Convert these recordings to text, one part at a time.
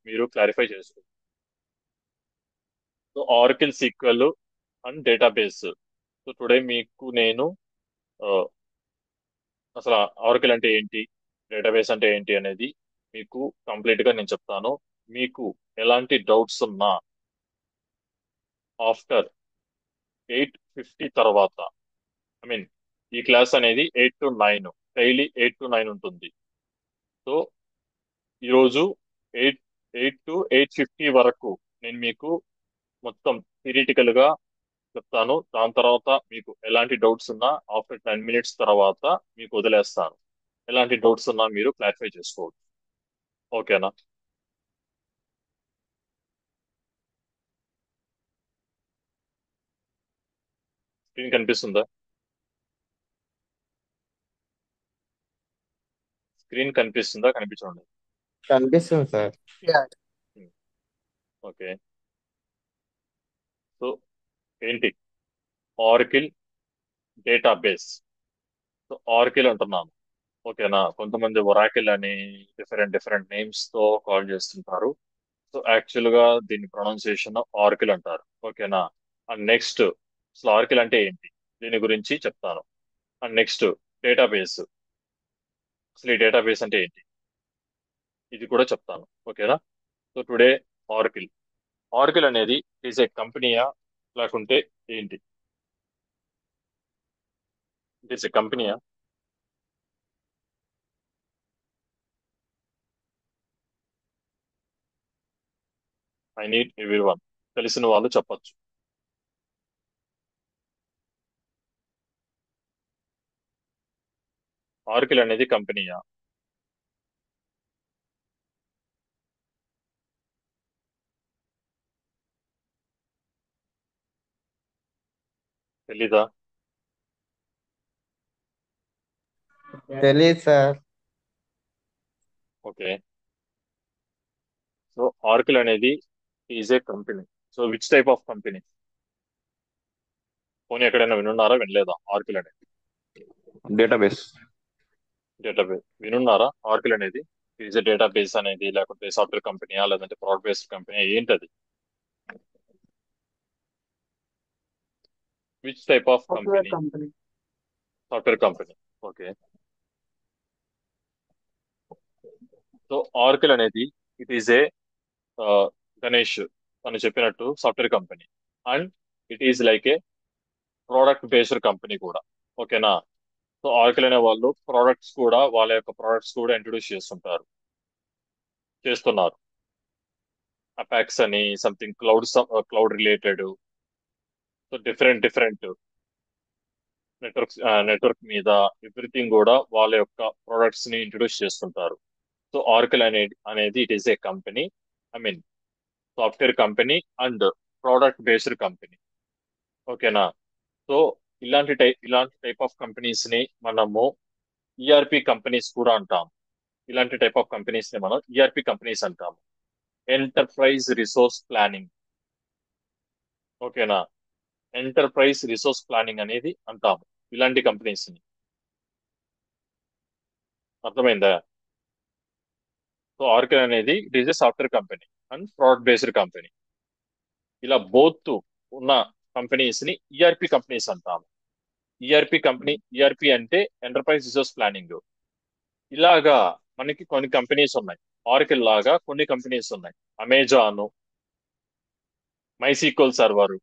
మీరు క్లారిఫై చేసుకోండి. So ఆర్కిల్ sequel and database. So today మీకు నేను ఆ, అసలు ఆర్కిల్ అంటే ఏంటి, డేటాబేస్ అంటే ఏంటి అనేది మీకు కంప్లీట్ గా నేను చెప్తాను. మీకు ఎలాంటి డౌట్స్ ఉన్నా ఆఫ్టర్ 8:50 తర్వాత, ఐ మీన్ ఈ క్లాస్ అనేది 8 to 9, డైలీ 8 to 9 ఉంటుంది. సో ఈరోజు ఎయిట్ 8 to 8:50 వరకు నేను మీకు మొత్తం థియరిటికల్ గా చెప్తాను. దాని తర్వాత మీకు ఎలాంటి డౌట్స్ ఉన్నా ఆఫ్టర్ 10 minutes తర్వాత మీకు వదిలేస్తాను. ఎలాంటి డౌట్స్ ఉన్నా మీరు క్లారిఫై చేసుకోవచ్చు. ఓకేనా? స్క్రీన్ కనిపిస్తుందా? స్క్రీన్ కనిపిస్తుందా, కనిపించండి. కనిపిస్తుంది సార్. ఓకే. సో ఏంటి ఆర్కిల్ డేటాబేస్? సో ఆర్కిల్ అంటున్నాను. ఓకేనా? కొంతమంది ఒరాకిల్ అని డిఫరెంట్ డిఫరెంట్ నేమ్స్ తో కాల్ చేస్తుంటారు. సో యాక్చువల్ గా దీని ప్రొనౌన్సియేషన్ ఆర్కిల్ అంటారు. ఓకేనా? అండ్ నెక్స్ట్ అసలు ఆర్కిల్ అంటే ఏంటి, దీని గురించి చెప్తాను. And next database. అసలు ఈ డేటాబేస్ అంటే ఏంటి, ఇది కూడా చెప్తాను. ఓకేనా? So today ఆర్కిల్. ఆర్కిల్ అనేది ఈజ్ ఏ కంపెనీయా, లేకుంటే ఏంటి? ఇట్ ఈస్ ఏ కంపెనీయా? I need everyone. తెలిసిన వాళ్ళు చెప్పొచ్చు. ఆర్కిల్ అనేది కంపెనీయా? తెలీదా? తెలియదు సార్. ఓకే. సో ఆర్కిల్ అనేది is A company. So which type of company? పోనీ ఎక్కడైనా వినున్నారా, వినలేదా ఆర్కిల్ అనేది? డేటాబేస్. డేటాబేస్ వినున్నారా? ఆర్కిల్ అనేది ఈజ్ ఏ డేటాబేస్ అనేది, లేకుంటే సాఫ్ట్వేర్ కంపెనీయా, లేదంటే ప్రాడక్ట్ బేస్డ్ కంపెనీ, ఏంటది? Which type of software company? Company. Software company. Okay. So ఆర్కిల్ అనేది ఇట్ ఈజ్ ఏ గణేష్ తను చెప్పినట్టు software company. And it is like A product based company కూడా. ఓకేనా? సో ఆర్కిల్ అనే వాళ్ళు ప్రోడక్ట్స్ కూడా, వాళ్ళ యొక్క ప్రోడక్ట్స్ కూడా ఇంట్రొడ్యూస్ చేస్తున్నారు. అపాక్స్ అని something cloud related. So different different network మీద ఎవ్రీథింగ్ కూడా వాళ్ళ యొక్క ప్రొడక్ట్స్ ని ఇంట్రొడ్యూస్ చేస్తుంటారు. సో ఆర్కిల్ అనేది it is A company, I mean software company and product based company. ఓకేనా? సో ఇలాంటి టైప్ ఆఫ్ కంపెనీస్ ని మనము ఈఆర్పి కంపెనీస్ కూడా అంటాం. ఇలాంటి టైప్ ఆఫ్ కంపెనీస్ ని మనం ఈఆర్పి కంపెనీస్ అంటాము. Enterprise resource planning. ఓకేనా? ఎంటర్ప్రైజ్ రిసోర్స్ ప్లానింగ్ అనేది అంటాము ఇలాంటి కంపెనీస్ ని. అర్థమైందా? సో ఆర్కిల్ అనేది it is A software company and product based company. ఇలా బోత్ ఉన్న కంపెనీస్ ని ఈఆర్పి కంపెనీస్ అంటాము. ఈఆర్పి అంటే ఎంటర్ప్రైజ్ రిసోర్స్ ప్లానింగ్. ఇలాగా మనకి కొన్ని కంపెనీస్ ఉన్నాయి. ఆర్కిల్ లాగా కొన్ని కంపెనీస్ ఉన్నాయి. Amazon, MySQL server,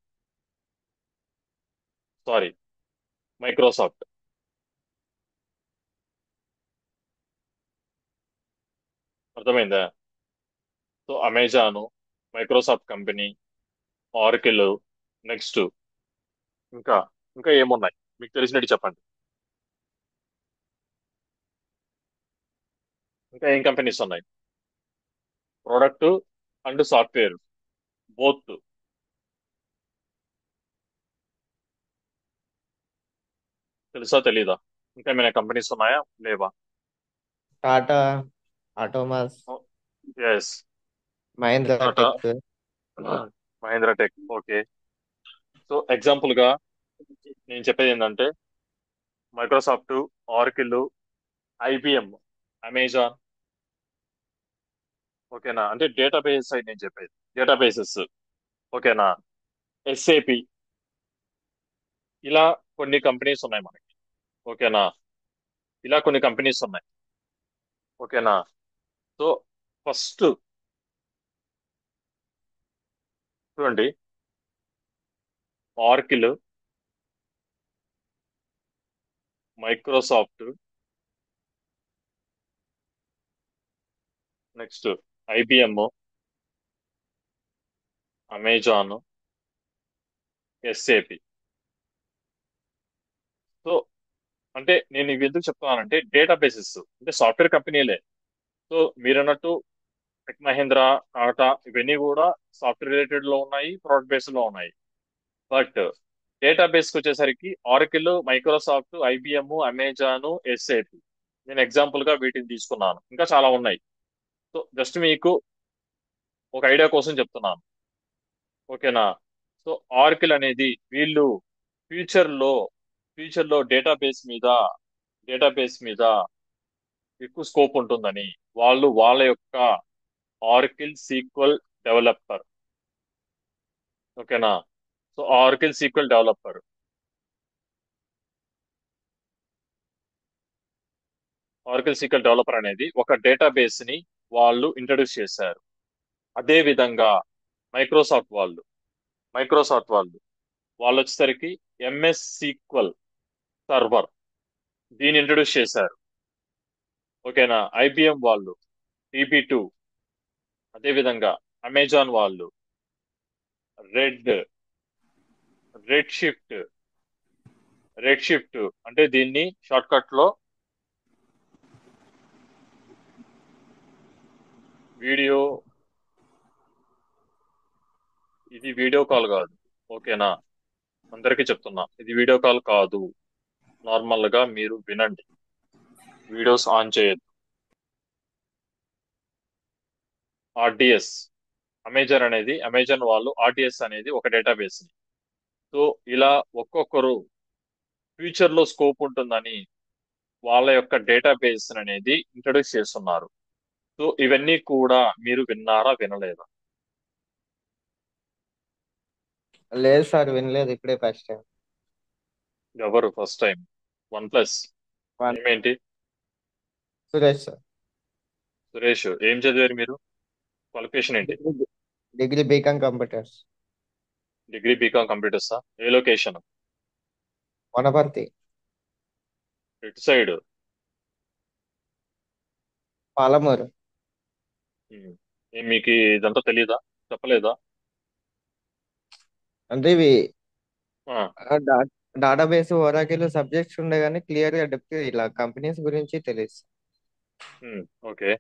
sorry, Microsoft. అర్థమైందా? So Amazon, Microsoft company, Oracle, next ఇంకా ఇంకా ఏమున్నాయి మీకు తెలిసినట్టు చెప్పండి. ఇంకా ఏం కంపెనీస్ ఉన్నాయి? Product and software both. తెలుసా, తెలీదా? ఇంకా ఏమైనా కంపెనీస్ ఉన్నాయా, లేవా? టాటా ఆటోమస్, yes. Mahindra Tata, tech. Mahindra tech. Okay. So example గా నేను చెప్పేది ఏంటంటే మైక్రోసాఫ్ట్, ఆర్కిల్, ఐబిఎం, అమెజాన్. ఓకేనా, అంటే డేటాబేస్ సైడ్ నేను చెప్పేది డేటాబేసెస్. ఓకేనా, ఎస్ఏపి, ఇలా కొన్ని కంపెనీస్ ఉన్నాయి మనకి. ఓకేనా, ఇలా కొన్ని కంపెనీస్ ఉన్నాయి. ఓకేనా. సో ఫస్ట్ చూడండి, ఆర్కిల్, Microsoft, next IBM, Amazon, SAP. So అంటే నేను ఇవి ఎందుకు చెప్తున్నానంటే డేటాబేసెస్ అంటే సాఫ్ట్వేర్ కంపెనీలే. సో మీరు అన్నట్టు టెక్ మహేంద్ర, టాటా, ఇవన్నీ కూడా సాఫ్ట్వేర్ రిలేటెడ్ లో ఉన్నాయి, ప్రోడక్ట్ బేస్డ్ లో ఉన్నాయి. బట్ డేటాబేస్ కి వచ్చేసరికి Oracle, Microsoft, IBM, Amazon, SAP, నేను ఎగ్జాంపుల్ గా వీటిని తీసుకున్నాను. ఇంకా చాలా ఉన్నాయి. సో జస్ట్ మీకు ఒక ఐడియా కోసం చెప్తున్నాను. ఓకేనా. సో ఆర్కిల్ అనేది వీళ్ళు ఫ్యూచర్ లో ఫ్యూచర్ లో డేటాబేస్ మీద ఎక్కువ స్కోప్ ఉంటుందని వాళ్ళు వాళ్ళ యొక్క ఆర్కిల్ సీక్వెల్ డెవలపర్. ఓకేనా. సో ఆర్కిల్ సీక్వెల్ డెవలపర్ అనేది ఒక డేటాబేస్ ని వాళ్ళు ఇంట్రడ్యూస్ చేశారు. అదే విధంగా మైక్రోసాఫ్ట్ వాళ్ళు మైక్రోసాఫ్ట్ వాళ్ళు వాళ్ళు వచ్చేసరికి ఎంఎస్ సీక్వెల్ సర్వర్ దీన్ని ఇంట్రడ్యూస్ చేశారు. ఓకేనా. ఐబిఎం వాళ్ళు టీబీ 2, అదే విధంగా అమెజాన్ వాళ్ళు red red shift red shift అంటే దీన్ని షార్ట్ కట్ లో వీడియో ఇది వీడియో కాల్ కాదు. ఓకేనా, అందరికీ చెప్తున్నా, ఇది వీడియో కాల్ కాదు. నార్మల్ గా మీరు వినండి, వీడియోస్ ఆన్ చేయొద్దు. ఆర్డిఎస్, అమెజాన్ వాళ్ళు ఆర్డిఎస్ అనేది ఒక డేటాబేస్. సో ఇలా ఒక్కొక్కరు ఫ్యూచర్ లో స్కోప్ ఉంటుందని వాళ్ళ యొక్క డేటాబేస్ అనేది ఇంట్రడ్యూస్ చేస్తున్నారు. సో ఇవన్నీ కూడా మీరు విన్నారా, వినలేదా? లేదు సార్, వినలేదు, ఇప్పుడే ఫస్ట్ టైం. ఎవరు first time? One plus one. ఏమేంటి? సురేష్ సార్. సురేష్, ఏం చదివారు మీరు? క్వాలిఫికేషన్ ఏంటి? Degree degree BCom computers. Degree BCom కంప్యూటర్సా? ఏ లొకేషన్? వనపర్తి. ఎటు సైడ్? పాలమూరు. ఏం మీకు ఇదంతా తెలీదా, చెప్పలేదా? అంటే ఇవి ఆ, డేటాబేస్ ఓరాకిల్ సబ్జెక్ట్స్ ఉండే కానీ క్లియర్ గా డెప్త్ ఇలా కంపెనీస్ గురించి తెలుసు. ఓకే.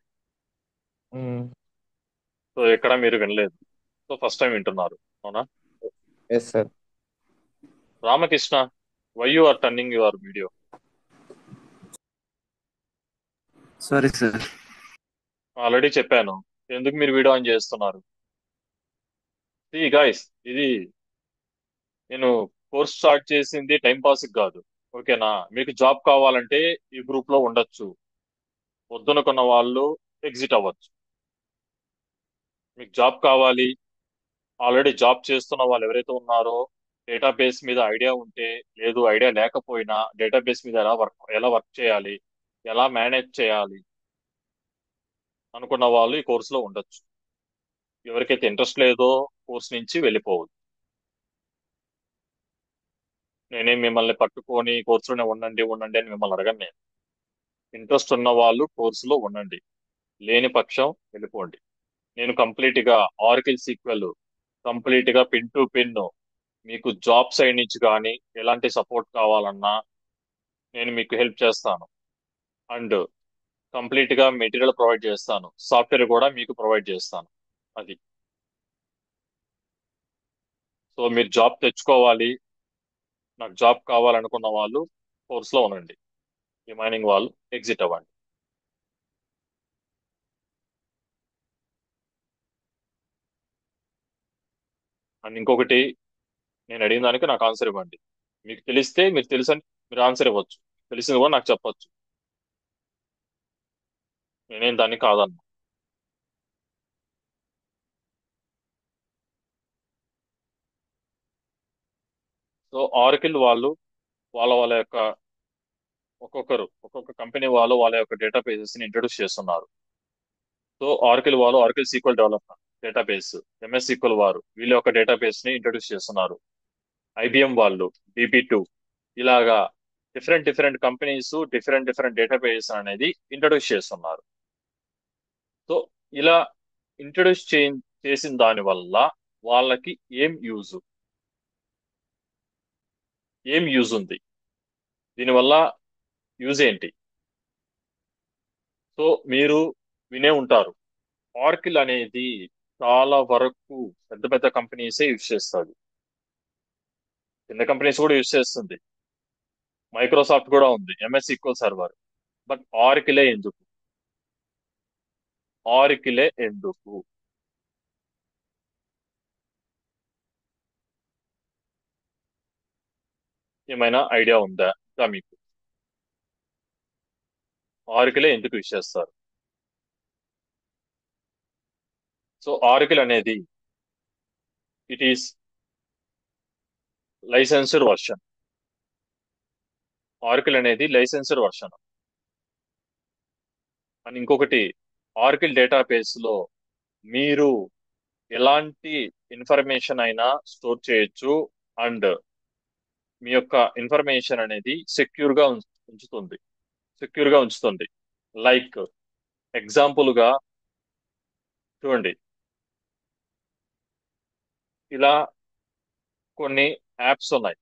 సో ఎక్కడ మీరు వినలేదు, సో ఫస్ట్ టైం వింటున్నారు, అవునా? Yes sir. Ramakrishna, why you are turning your video? Sorry sir. Already చెప్పాను ఎందుకు మీరు వీడియో ఆన్ చేస్తున్నారు. గాయస్, ఇది నేను కోర్స్ స్టార్ట్ చేసింది టైం పాస్ కాదు. ఓకేనా, మీకు జాబ్ కావాలంటే ఈ గ్రూప్ లో ఉండొచ్చు, వద్దనుకున్న వాళ్ళు ఎగ్జిట్ అవ్వచ్చు. మీకు జాబ్ కావాలి, ఆల్రెడీ జాబ్ చేస్తున్న వాళ్ళు ఎవరైతే ఉన్నారో, డేటాబేస్ మీద ఐడియా ఉంటే, లేదు ఐడియా లేకపోయినా డేటాబేస్ మీద ఎలా వర్క్ చేయాలి, ఎలా మేనేజ్ చేయాలి అనుకున్న వాళ్ళు ఈ కోర్సులో ఉండొచ్చు. ఎవరికైతే ఇంట్రెస్ట్ లేదో కోర్స్ నుంచి వెళ్ళిపోవద్దు. నేనేం మిమ్మల్ని పట్టుకొని కోర్సులోనే ఉండండి ఉండండి అని మిమ్మల్ని అడగను నేను. ఇంట్రెస్ట్ ఉన్న వాళ్ళు కోర్సులో ఉండండి, లేని పక్షం వెళ్ళిపోండి. నేను కంప్లీట్ గా ఆర్కిల్ సీక్వెల్ కంప్లీట్ గా పిన్ టు పిన్ మీకు జాబ్ సైడ్ నుంచి కానీ ఎలాంటి సపోర్ట్ కావాలన్నా నేను మీకు హెల్ప్ చేస్తాను. అండ్ కంప్లీట్ గా మెటీరియల్ ప్రొవైడ్ చేస్తాను, సాఫ్ట్వేర్ కూడా మీకు ప్రొవైడ్ చేస్తాను. అది. సో మీరు జాబ్ తెచ్చుకోవాలి, నాకు జాబ్ కావాలనుకున్న వాళ్ళు కోర్సులో ఉండండి, రిమైనింగ్ వాళ్ళు ఎగ్జిట్ అవ్వండి. అండ్ ఇంకొకటి, నేను అడిగిన దానికి నాకు ఆన్సర్ ఇవ్వండి. మీకు తెలిస్తే మీరు తెలుసని మీరు ఆన్సర్ ఇవ్వచ్చు, తెలిసింది కూడా నాకు చెప్పొచ్చు, నేనేం దాన్ని కాదన్నా. సో ఆర్కిల్ వాళ్ళు వాళ్ళ వాళ్ళ యొక్క ఒక్కొక్క కంపెనీ వాళ్ళు వాళ్ళ యొక్క డేటాబేసెస్ ని ఇంట్రొడ్యూస్ చేస్తున్నారు. సో ఆర్కిల్ వాళ్ళు ఆర్కిల్ sequel development database, MS sequel వారు వీళ్ళ యొక్క డేటాబేస్ ని ఇంట్రొడ్యూస్ చేస్తున్నారు. ఐబిఎం వాళ్ళు DB2, ఇలాగా different different companies different different database అనేది ఇంట్రొడ్యూస్ చేస్తున్నారు. సో ఇలా ఇంట్రొడ్యూస్ చేసిన దాని వల్ల వాళ్ళకి ఏం యూజ్ ఉంది, దీనివల్ల యూజ్ ఏంటి? సో మీరు వినే ఉంటారు, ఆర్కిల్ అనేది చాలా వరకు పెద్ద పెద్ద కంపెనీసే యూజ్ చేస్తుంది, చిన్న కంపెనీస్ కూడా యూజ్ చేస్తుంది, మైక్రోసాఫ్ట్ కూడా ఉంది ఎంఎస్ సీక్వెల్ సర్వర్. బట్ ఆర్కిలే ఎందుకు? ఏమైనా ఐడియా ఉందా ఇంకా మీకు? ఆర్కిలే ఎందుకు యూజ్ చేస్తారు? సో ఆర్కిల్ అనేది ఇట్ ఈస్ లైసెన్స్డ్ వర్షన్. ఆర్కిల్ అనేది లైసెన్స్డ్ వర్షన్. అండ్ ఇంకొకటి, ఆర్కిల్ డేటాబేస్ లో మీరు ఎలాంటి ఇన్ఫర్మేషన్ అయినా స్టోర్ చేయొచ్చు, అండ్ మీ యొక్క ఇన్ఫర్మేషన్ అనేది ఉంచుతుంది సెక్యూర్ గా ఉంచుతుంది. లైక్ ఎగ్జాంపుల్ గా చూడండి, ఇలా కొన్ని యాప్స్ ఉన్నాయి.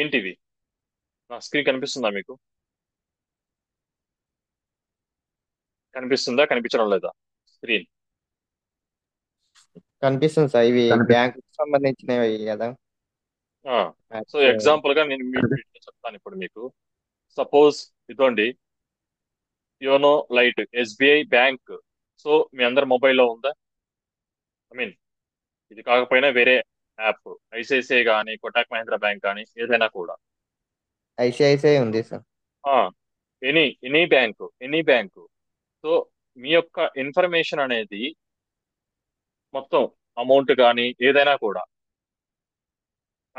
ఏంటివి? నా స్క్రీన్ కనిపిస్తుందా మీకు? కనిపించడం లేదా స్క్రీన్? కనిపిస్తుంది సార్. ఇవి కనిపి బ్యాంకు సంబంధించినవి కదా సో యాప్స్. ఎగ్జాంపుల్ గా నేను వీటిని చెప్తాను ఇప్పుడు మీకు. సపోజ్ ఇదండి, YONO lite SBI bank. So మీ అందరి మొబైల్లో ఉందా? ఐ మీన్ ఇది కాకపోయినా వేరే యాప్, ICICI కానీ కోటక్ మహీంద్రా బ్యాంక్ కానీ ఏదైనా కూడా, ఐసిఐసిఐ ఉంది సార్. Any bank. సో మీ యొక్క ఇన్ఫర్మేషన్ అనేది మొత్తం అమౌంట్ కానీ ఏదైనా కూడా,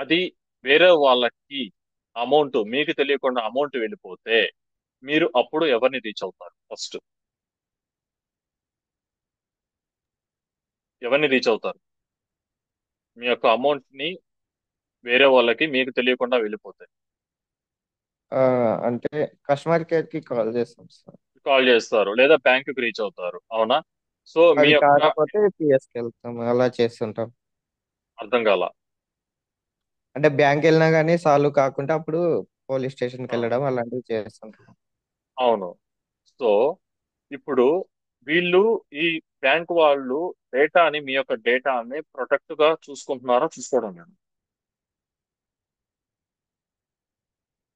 అది వేరే వాళ్ళకి అమౌంట్ మీకు తెలియకుండా అమౌంట్ వెళ్ళిపోతే మీరు అప్పుడు ఎవరిని రీచ్ అవుతారు? ఫస్ట్ ఎవరిని రీచ్ అవుతారు? మీ యొక్క అమౌంట్ ని వేరే వాళ్ళకి మీకు తెలియకుండా వెళ్ళిపోతే ఆ, అంటే కస్టమర్ కేర్ కి కాల్ చేస్తాం సార్. కాల్ చేస్తారు లేదా బ్యాంకుకి రీచ్ అవుతారు, అవునా? సో మీ అది యొక్క కాకపోతే పిఎస్కి వెళ్తాం, అలా చేస్తుంటాం. అర్థం కాల. అంటే బ్యాంక్ వెళ్ళినా కానీ సాల్వ్ కాకుండా అప్పుడు పోలీస్ స్టేషన్కి ఆ, వెళ్ళడం అలాంటివి చేస్తుంటాం. అవును. సో ఇప్పుడు వీళ్ళు ఈ బ్యాంక్ వాళ్ళు డేటాని, మీ యొక్క డేటాని ప్రొటెక్ట్ గా చూసుకుంటున్నారో చూసుకోవడం లేదు.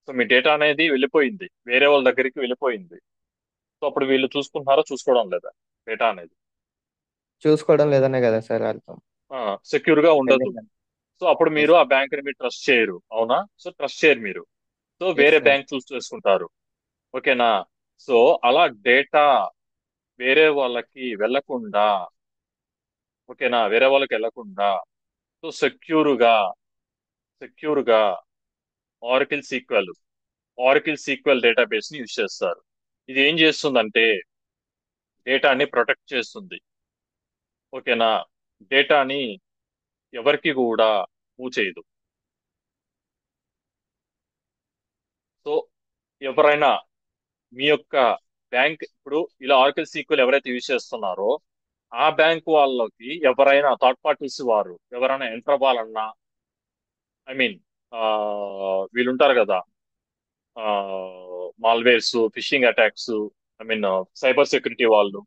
సో మీ డేటా అనేది వెళ్ళిపోయింది, వేరే వాళ్ళ దగ్గరికి వెళ్ళిపోయింది. సో అప్పుడు వీళ్ళు చూసుకుంటున్నారో చూసుకోవడం లేదా డేటా అనేది? చూసుకోవడం లేదనే కదా సార్ అర్థం. సెక్యూర్ గా ఉండదు. వెళ్ళిందని. సో అప్పుడు మీరు ఎస్ ఆ బ్యాంక్ ని మీరు ట్రస్ట్ చేయరు, అవునా? సో ట్రస్ట్ చేయరు మీరు. సో ఎస్ వేరే సార్. బ్యాంక్ చూస్ చేసుకుంటారు, ఓకేనా? సో అలా డేటా వేరే వాళ్ళకి వెళ్ళకుండా, ఓకేనా, వేరే వాళ్ళకి వెళ్ళకుండా, సో సెక్యూర్ గా ఆర్కిల్ సీక్వెల్ డేటాబేస్ ని యూజ్ చేస్తారు. ఇది ఏం చేస్తుందంటే డేటాని ప్రొటెక్ట్ చేస్తుంది, ఓకేనా? డేటాని ఎవరికి కూడా మూవ్ చేయదు. సో ఎవరైనా మీ యొక్క బ్యాంక్, ఇప్పుడు ఇలా ఆర్కిల్ సీక్వెల్ ఎవరైతే యూజ్ చేస్తున్నారో ఆ బ్యాంక్ వాళ్ళకి ఎవరైనా థర్డ్ పార్టీస్ వారు ఎవరైనా ఎంటర్ అవ్వాలన్నా, ఐ మీన్ వీళ్ళుంటారు కదా, malwares, fishing attacks, I mean cyber security వాళ్ళు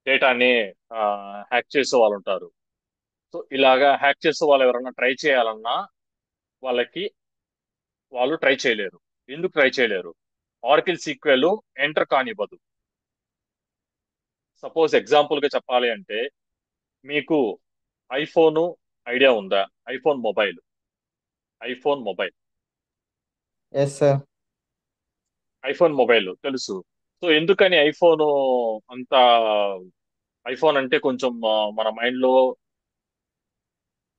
డేటాని హ్యాక్ చేసే వాళ్ళు ఉంటారు. సో ఇలాగా హ్యాక్ చేసే వాళ్ళు ఎవరైనా ట్రై చేయాలన్నా వాళ్ళకి వాళ్ళు ట్రై చేయలేరు. ఎందుకు ట్రై చేయలేరు? ఆర్కిల్ సీక్వెల్ ఎంటర్ కానివ్వదు. సపోజ్ ఎగ్జాంపుల్ గా చెప్పాలి అంటే, మీకు ఐఫోన్ ఐడియా ఉందా? IPhone mobile yes sir. IPhone mobile తెలుసు. సో ఎందుకని అంత ఐఫోన్ అంటే కొంచెం మన మైండ్ లో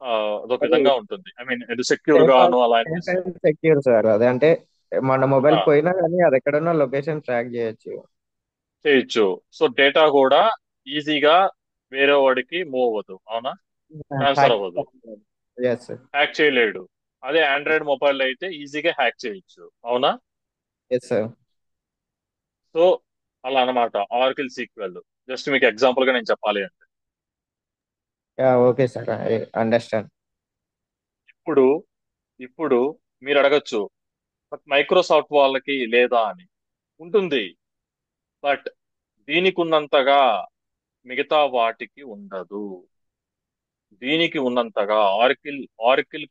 అదొక అది విధంగా ఉంటుంది. ఐ మీన్ ఇది సెక్యూర్ సేఫ్ గాను అలా సేఫ్ అనేసి. And secure sir. అది అంటే మన మొబైల్ ఆ, పోయినా కానీ అది ఎక్కడున్నా లొకేషన్ ట్రాక్ చేయొచ్చు. చేయొచ్చు. సో డేటా కూడా ఈజీగా వేరే వాడికి మూవ్ అవ్వదు, అవునా? ట్రాన్స్ఫర్ హ్యాక్ అవ్వదు, ఎస్ సార్. హ్యాక్ చేయలేడు. అదే ఆండ్రాయిడ్ మొబైల్ అయితే ఈజీగా హ్యాక్ చేయొచ్చు, అవునా? Yes sir. సో అలా అన్నమాట ఆర్కిల్ సీక్వెల్. జస్ట్ మీకు ఎగ్జాంపుల్ గా నేను చెప్పాలి అంటే. Okay sir, I understand. ఇప్పుడు ఇప్పుడు మీరు అడగచ్చు, బట్ మైక్రోసాఫ్ట్ వాళ్ళకి లేదా అని. ఉంటుంది, బట్ దీనికి ఉన్నంతగా మిగతా వాటికి ఉండదు. దీనికి ఉన్నంతగా ఆర్కిల్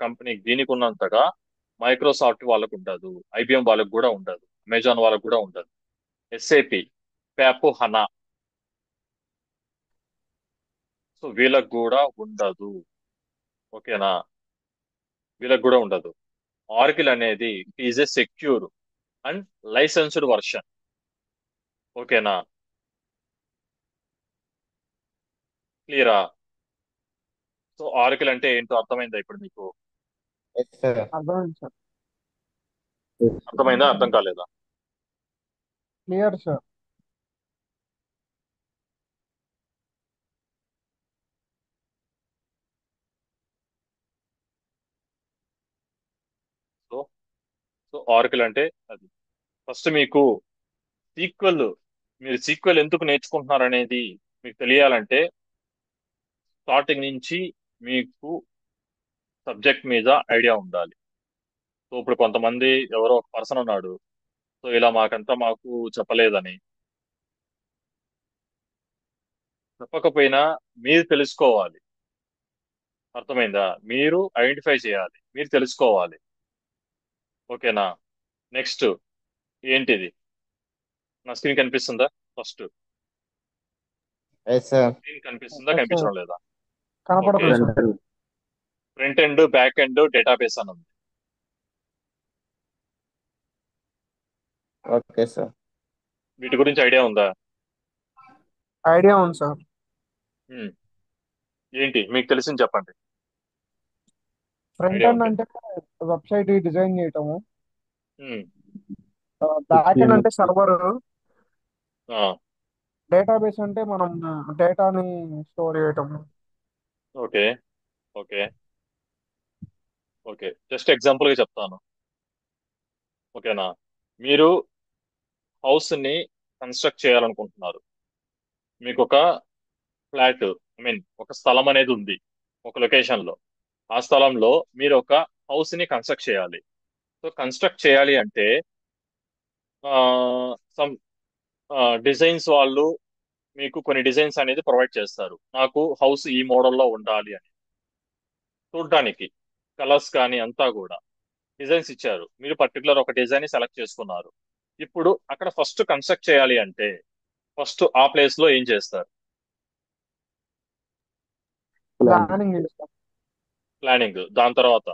కంపెనీకి దీనికి ఉన్నంతగా మైక్రోసాఫ్ట్ వాళ్ళకు ఉండదు, ఐబిఎం వాళ్ళకు కూడా ఉండదు, అమెజాన్ వాళ్ళకు కూడా ఉండదు, ఎస్ఏపి, ప్యాపు, హనా. సో వీళ్ళకు కూడా ఉండదు. ఓకేనా? వీళ్ళకు కూడా ఉండదు. ఆర్కిల్ అనేది is a secure and licensed version. ఓకేనా? క్లియరా? సో ఆర్కిల్ అంటే ఏంటో అర్థమైందా ఇప్పుడు మీకు? Yes sir. అర్థమైంది సార్. అర్థమైందా, అర్థం కాలేదా? Clear sir. So so Oracle అంటే అది. ఫస్ట్ మీకు సీక్వెల్, మీరు సీక్వెల్ ఎందుకు నేర్చుకుంటున్నారు అనేది మీకు తెలియాలంటే స్టార్టింగ్ నుంచి మీకు సబ్జెక్ట్ మీద ఐడియా ఉండాలి. సో ఇప్పుడు కొంతమంది ఎవరో ఒక పర్సన్ ఉన్నాడు, సో ఇలా మాకు చెప్పలేదని. చెప్పకపోయినా మీరు తెలుసుకోవాలి. అర్థమైందా? మీరు ఐడెంటిఫై చేయాలి, మీరు తెలుసుకోవాలి. ఓకేనా? నెక్స్ట్ ఏంటిది? నా స్క్రీన్ కనిపిస్తుందా? First yes sir. స్క్రీన్ కనిపిస్తుందా, ఎస్ సార్. కనిపించడం లేదా? ఓకే. కనపడుతుంది sir. Front front end, back end, database అని ఉంది. Okay sir. వీటి గురించి ఐడియా ఉందా? ఐడియా ఉంది సార్. ఉమ్. ఏంటి మీకు తెలిసింది చెప్పండి. ఫ్రంట్ ఐడియా ఎండ్ ఉంటే. అంటే వెబ్సైట్ డిజైన్ చేయటము. ఉమ్. బ్యాక్ ఎండ్ అంటే సర్వర్. ఆ, డేటాబేస్ అంటే మనం డేటాని స్టోర్ చేయటము. Okay. Okay. Okay, just example గా చెప్తాను. ఓకేనా? మీరు హౌస్ ని కన్స్ట్రక్ట్ చేయాలనుకుంటున్నారు. మీకు ఒక ఫ్లాట్, ఐ మీన్ ఒక స్థలం అనేది ఉంది ఒక లొకేషన్ లో. ఆ స్థలంలో మీరు ఒక హౌస్ ని కన్స్ట్రక్ట్ చేయాలి. సో కన్స్ట్రక్ట్ చేయాలి అంటే సమ్ డిజైన్స్ వాళ్ళు మీకు కొన్ని డిజైన్స్ అనేది ప్రొవైడ్ చేస్తారు. నాకు హౌస్ ఈ మోడల్లో ఉండాలి అని చూడడానికి, కలర్స్ కానీ అంతా కూడా డిజైన్స్ ఇచ్చారు. మీరు పర్టికులర్ ఒక డిజైన్ సెలెక్ట్ చేసుకున్నారు. ఇప్పుడు అక్కడ ఫస్ట్ కన్స్ట్రక్ట్ చేయాలి అంటే ఫస్ట్ ఆ ప్లేస్ లో ఏం చేస్తారు? ప్లాన్ ప్లానింగ్ చేస్తాం. ప్లానింగ్. దాని తర్వాత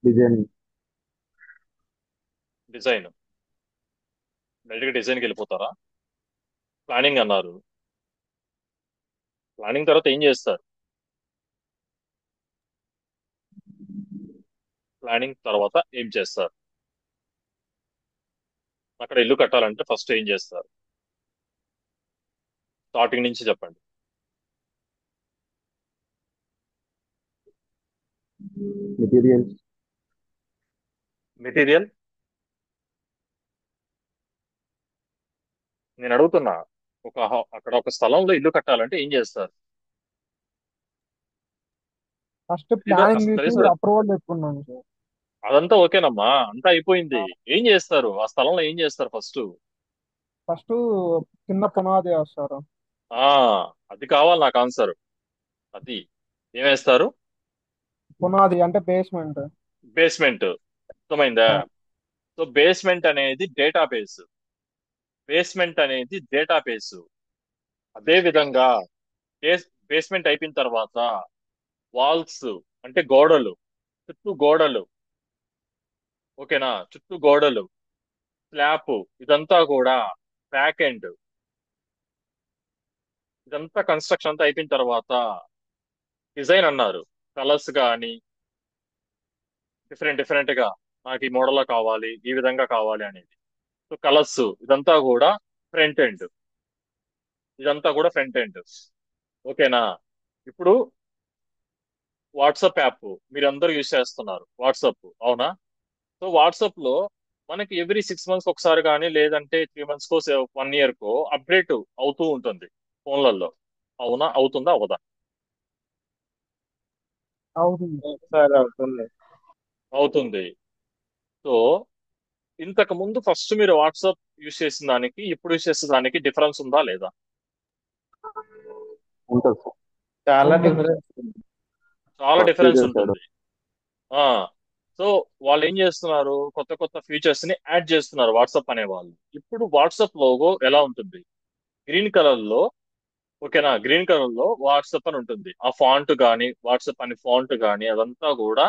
డిజైన్ డిజైన్. డైరెక్ట్ గా డిజైన్కి వెళ్ళిపోతారా? ప్లానింగ్ అన్నారు. ప్లానింగ్ తర్వాత ఏం చేస్తారు? ప్లానింగ్ తర్వాత ఏం చేస్తారు? అక్కడ ఇల్లు కట్టాలంటే ఫస్ట్ ఏం చేస్తారు? స్టార్టింగ్ నుంచి చెప్పండి. Materials material. నేను అడుగుతున్నా, అక్కడ ఒక స్థలంలో ఇల్లు కట్టాలంటే ఏం చేస్తారు? ఫస్ట్ తెలీదా? ప్లానింగ్ అసలు చేసి తెలుసు. అప్రూవల్ పెట్టుకున్నాం సార్. అదంతా ఓకేనమ్మా, అంతా అయిపోయింది. ఏం చేస్తారు ఆ స్థలంలో, ఏం చేస్తారు ఫస్ట్? ఫస్ట్ కింద పునాది వేస్తారు. ఆ, అది కావాలి నాకు ఆన్సర్. అది ఏమేస్తారు? పునాది అంటే బేస్మెంట్. బేస్మెంట్. అర్థమైందా? సో బేస్మెంట్ అనేది డేటాబేస్. బేస్మెంట్ అనేది డేటాబేస్. అదే విధంగా బేస్మెంట్ అయిపోయిన తర్వాత వాల్స్ అంటే గోడలు, చుట్టూ గోడలు. ఓకేనా? చుట్టూ గోడలు, స్లాబ్, ఇదంతా కూడా బ్యాక్ ఎండ్. ఇదంతా కన్స్ట్రక్షన్ అంతా అయిపోయిన తర్వాత డిజైన్ అన్నారు. కలర్స్ కానీ డిఫరెంట్ డిఫరెంట్ గా నాకు ఈ మోడల్ లో కావాలి, ఈ విధంగా కావాలి అనేది. సో కలర్స్ ఇదంతా కూడా ఫ్రంట్ ఎండ్. ఇదంతా కూడా ఫ్రంట్ ఎండ్. ఓకేనా? ఇప్పుడు వాట్సాప్ యాప్ మీరందరూ యూజ్ చేస్తున్నారు, వాట్సాప్ అవునా? సో వాట్సాప్ లో మనకి ఎవ్రీ 6 మంత్స్ ఒకసారి కానీ లేదంటే 3 మంత్స్ కో 1 ఇయర్ కో అప్డేట్ అవుతూ ఉంటుంది ఫోన్లలో. అవునా? అవుతుందా అవదా? అవుతుంది. సార్ అవుతుంది. అవుతుంది. సో ఇంతకు ముందు ఫస్ట్ మీరు వాట్సాప్ యూజ్ చేసిన దానికి ఇప్పుడు యూజ్ చేసే దానికి డిఫరెన్స్ ఉందా లేదా? ఉంటుంది సార్. చాలా ఉంటుంది. డిఫరెన్స్ ఉంది. చాలా డిఫరెన్స్ ఫీచర్స్ ఉంటుంది. ఆ సో వాళ్ళు ఏం చేస్తున్నారు, కొత్త కొత్త ఫీచర్స్ ని యాడ్ చేస్తున్నారు వాట్సాప్ అనే వాళ్ళు. ఇప్పుడు వాట్సాప్ లోగో ఎలా ఉంటుంది? గ్రీన్ కలర్ లో. ఓకేనా? గ్రీన్ కలర్ లో వాట్సాప్ అని ఉంటుంది. ఆ ఫాంట్ గానీ, వాట్సాప్ అని ఫాంట్ గానీ అదంతా కూడా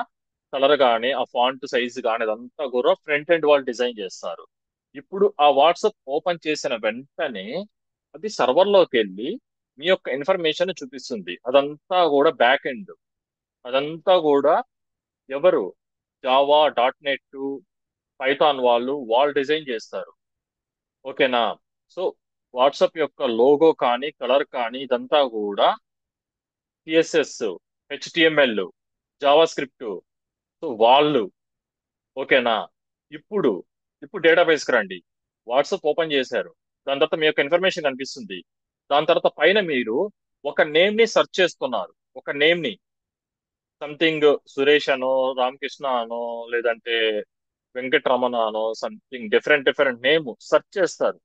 కలర్ గానీ, ఆ ఫాంట్ సైజ్ గానీ అదంతా కూడా ఫ్రంట్ ఎండ్ వాళ్ళు డిజైన్ చేస్తారు. ఇప్పుడు ఆ వాట్సాప్ ఓపెన్ చేసిన వెంటనే అది సర్వర్ లోకి వెళ్ళి మీ యొక్క ఇన్ఫర్మేషన్ చూపిస్తుంది. అదంతా కూడా బ్యాక్ ఎండ్. అదంతా కూడా ఎవరు? జావా, .NET, పైథాన్ వాళ్ళు డిజైన్ చేస్తారు. ఓకేనా? సో వాట్సాప్ యొక్క లోగో కానీ కలర్ కానీ ఇదంతా కూడా CSS, HTML, Java script. So వాళ్ళు. ఓకేనా? ఇప్పుడు ఇప్పుడు డేటాబేస్కి రండి. వాట్సాప్ ఓపెన్ చేశారు. దాని తర్వాత మీ యొక్క ఇన్ఫర్మేషన్ కనిపిస్తుంది. దాని తర్వాత పైన మీరు ఒక నేమ్ ని సెర్చ్ చేస్తున్నారు. ఒక నేమ్ ని సంథింగ్ సురేష్ అనో, రామకృష్ణ అనో, లేదంటే వెంకటరమణ అనో, something different different name search చేస్తారు.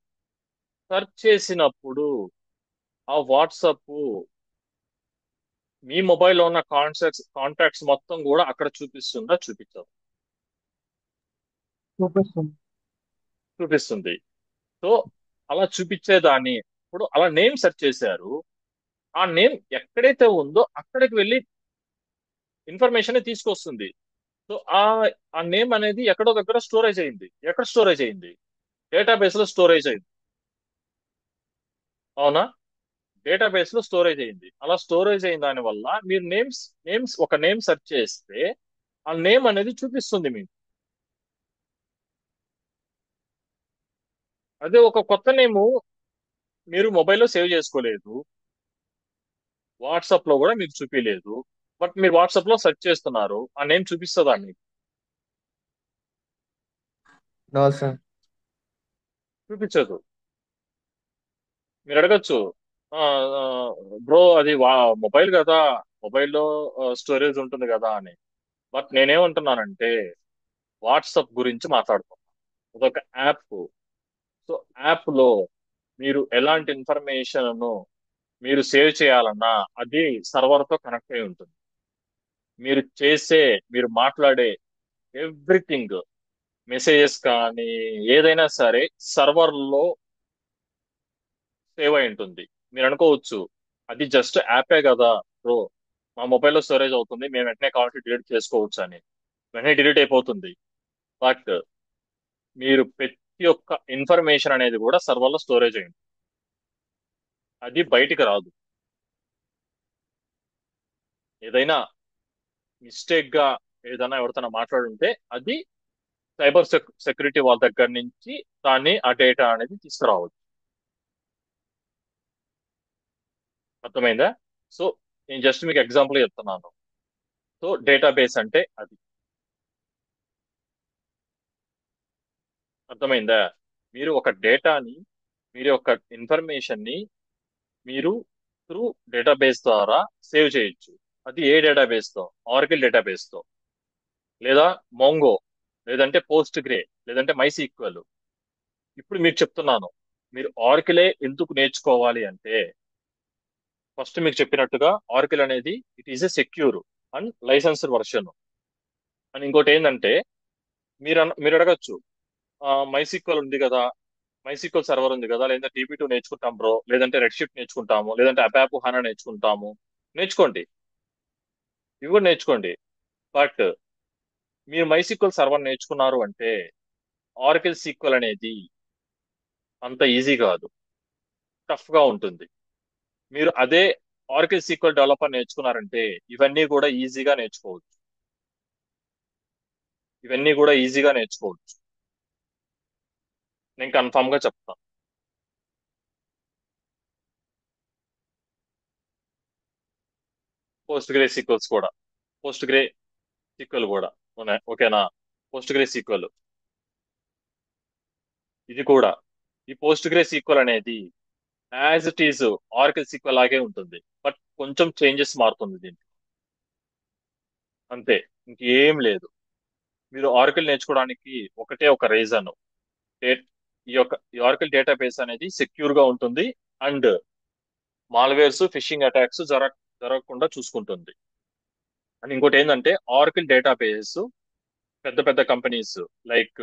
సెర్చ్ చేసినప్పుడు ఆ వాట్సాప్ మీ మొబైల్లో ఉన్న కాంటాక్ట్స్ మొత్తం కూడా అక్కడ చూపిస్తుందా చూపించదు? చూపిస్తుంది. చూపిస్తుంది. సో అలా చూపించేదాన్ని ఇప్పుడు అలా నేమ్ సెర్చ్ చేశారు. ఆ నేమ్ ఎక్కడైతే ఉందో అక్కడికి వెళ్ళి ఇన్ఫర్మేషన్ తీసుకొస్తుంది. సో ఆ నేమ్ అనేది ఎక్కడో దగ్గర స్టోరేజ్ అయింది. ఎక్కడ స్టోరేజ్ అయింది? డేటాబేస్ లో స్టోరేజ్ అయింది. అవునా? డేటాబేస్ లో స్టోరేజ్ అయింది. అలా స్టోరేజ్ అయిన దాని వల్ల మీరు నేమ్స్ ఒక నేమ్ సెర్చ్ చేస్తే ఆ నేమ్ అనేది చూపిస్తుంది మీకు. అదే ఒక కొత్త నేము మీరు మొబైల్లో సేవ్ చేసుకోలేదు, వాట్సాప్ లో కూడా మీకు చూపించలేదు, బట్ మీరు వాట్సాప్ లో సెర్చ్ చేస్తున్నారు, ఆ నేమ్ చూపిస్తుందా మీకు? No sir. చూపించదు. మీరు అడగచ్చు, బ్రో అది మొబైల్ కదా, మొబైల్లో స్టోరేజ్ ఉంటుంది కదా అని. బట్ నేనేమంటున్నానంటే వాట్సాప్ గురించి మాట్లాడుతున్నాను. అదొక యాప్. సో యాప్ లో మీరు ఎలాంటి ఇన్ఫర్మేషన్ మీరు సేవ్ చేయాలన్నా అది సర్వర్ తో కనెక్ట్ అయి ఉంటుంది. మీరు చేసే, మీరు మాట్లాడే ఎవ్రీథింగ్, మెసేజెస్ కానీ ఏదైనా సరే సర్వర్ లో సేవ్ అయి ఉంటుంది. మీరు అనుకోవచ్చు అది జస్ట్ యాపే కదా బ్రో, మా మొబైల్లో స్టోరేజ్ అవుతుంది, మేము వెంటనే కావాలంటే డిలీట్ చేసుకోవచ్చు అని. వెంటనే డిలీట్ అయిపోతుంది. బట్ మీరు ప్రతి ఒక్క ఇన్ఫర్మేషన్ అనేది కూడా సర్వర్ లో స్టోరేజ్ అయింది. అది బయటికి రాదు. ఏదైనా మిస్టేక్ గా ఏదైనా ఎవరితోనా మాట్లాడుంటే అది సైబర్ సెక్యూరిటీ వాళ్ళ దగ్గర నుంచి దాన్ని ఆ డేటా అనేది తీసుకురావచ్చు. అర్థమైందా? సో నేను జస్ట్ మీకు ఎగ్జాంపుల్ చెప్తున్నాను. సో డేటాబేస్ అంటే అది. అర్థమైందా? మీరు ఒక డేటాని, మీరు ఒక ఇన్ఫర్మేషన్ ని మీరు త్రూ డేటాబేస్ ద్వారా సేవ్ చేయొచ్చు. అది ఏ డేటాబేస్ తో? ఆర్కిల్ డేటాబేస్ తో, లేదా మోంగో, లేదంటే పోస్ట్ గ్రే, లేదంటే మైసీక్వెల్. ఇప్పుడు మీకు చెప్తున్నాను, మీరు ఆర్కిలే ఎందుకు నేర్చుకోవాలి అంటే ఫస్ట్ మీకు చెప్పినట్టుగా ఆర్కిల్ అనేది it is a secure and licensed version. And ఇంకోటి ఏంటంటే మీరు అడగచ్చు, మైసీక్వెల్ ఉంది కదా, మైసీక్వెల్ సర్వర్ ఉంది కదా, లేదా TP2 నేర్చుకుంటాం బ్రో, లేదంటే రెడ్ షిఫ్ట్ నేర్చుకుంటాము, లేదంటే అపాప్ హానా నేర్చుకుంటాము. నేర్చుకోండి, ఇవి కూడా నేర్చుకోండి. బట్ మీరు మైసీక్వెల్ సర్వర్ నేర్చుకున్నారు అంటే ఆర్కిల్ సీక్వెల్ అనేది అంత ఈజీ కాదు, టఫ్ గా ఉంటుంది. మీరు అదే ఆర్కిల్ సీక్వెల్ డెవలపర్ నేర్చుకున్నారంటే ఇవన్నీ కూడా ఈజీగా నేర్చుకోవచ్చు. ఇవన్నీ కూడా ఈజీగా నేర్చుకోవచ్చు. నేను కన్ఫామ్ గా చెప్తాను. పోస్ట్ గ్రే సీక్వెల్స్ కూడా, పోస్ట్ గ్రే సీక్వెల్ కూడా ఉన్నాయి. ఓకేనా? పోస్ట్ గ్రే సీక్వెల్ ఇది కూడా, ఈ పోస్ట్ గ్రే సీక్వెల్ అనేది యాజ్ ఇట్ ఈజ్ ఆర్కిల్ సీక్వెల్ లాగే ఉంటుంది, బట్ కొంచెం చేంజెస్ మారుతుంది దీనికి, అంతే. ఇంకేం లేదు. మీరు ఆర్కిల్ నేర్చుకోవడానికి ఒకటే ఒక రీజన్, ఈ ఆర్కిల్ డేటాబేస్ అనేది సెక్యూర్ గా ఉంటుంది అండ్ మాల్వేర్స్ ఫిషింగ్ అటాక్స్ జరగకుండా చూసుకుంటుంది. అండ్ ఇంకోటి ఏంటంటే ఆర్కిల్ డేటాబేస్ పెద్ద పెద్ద కంపెనీస్ లైక్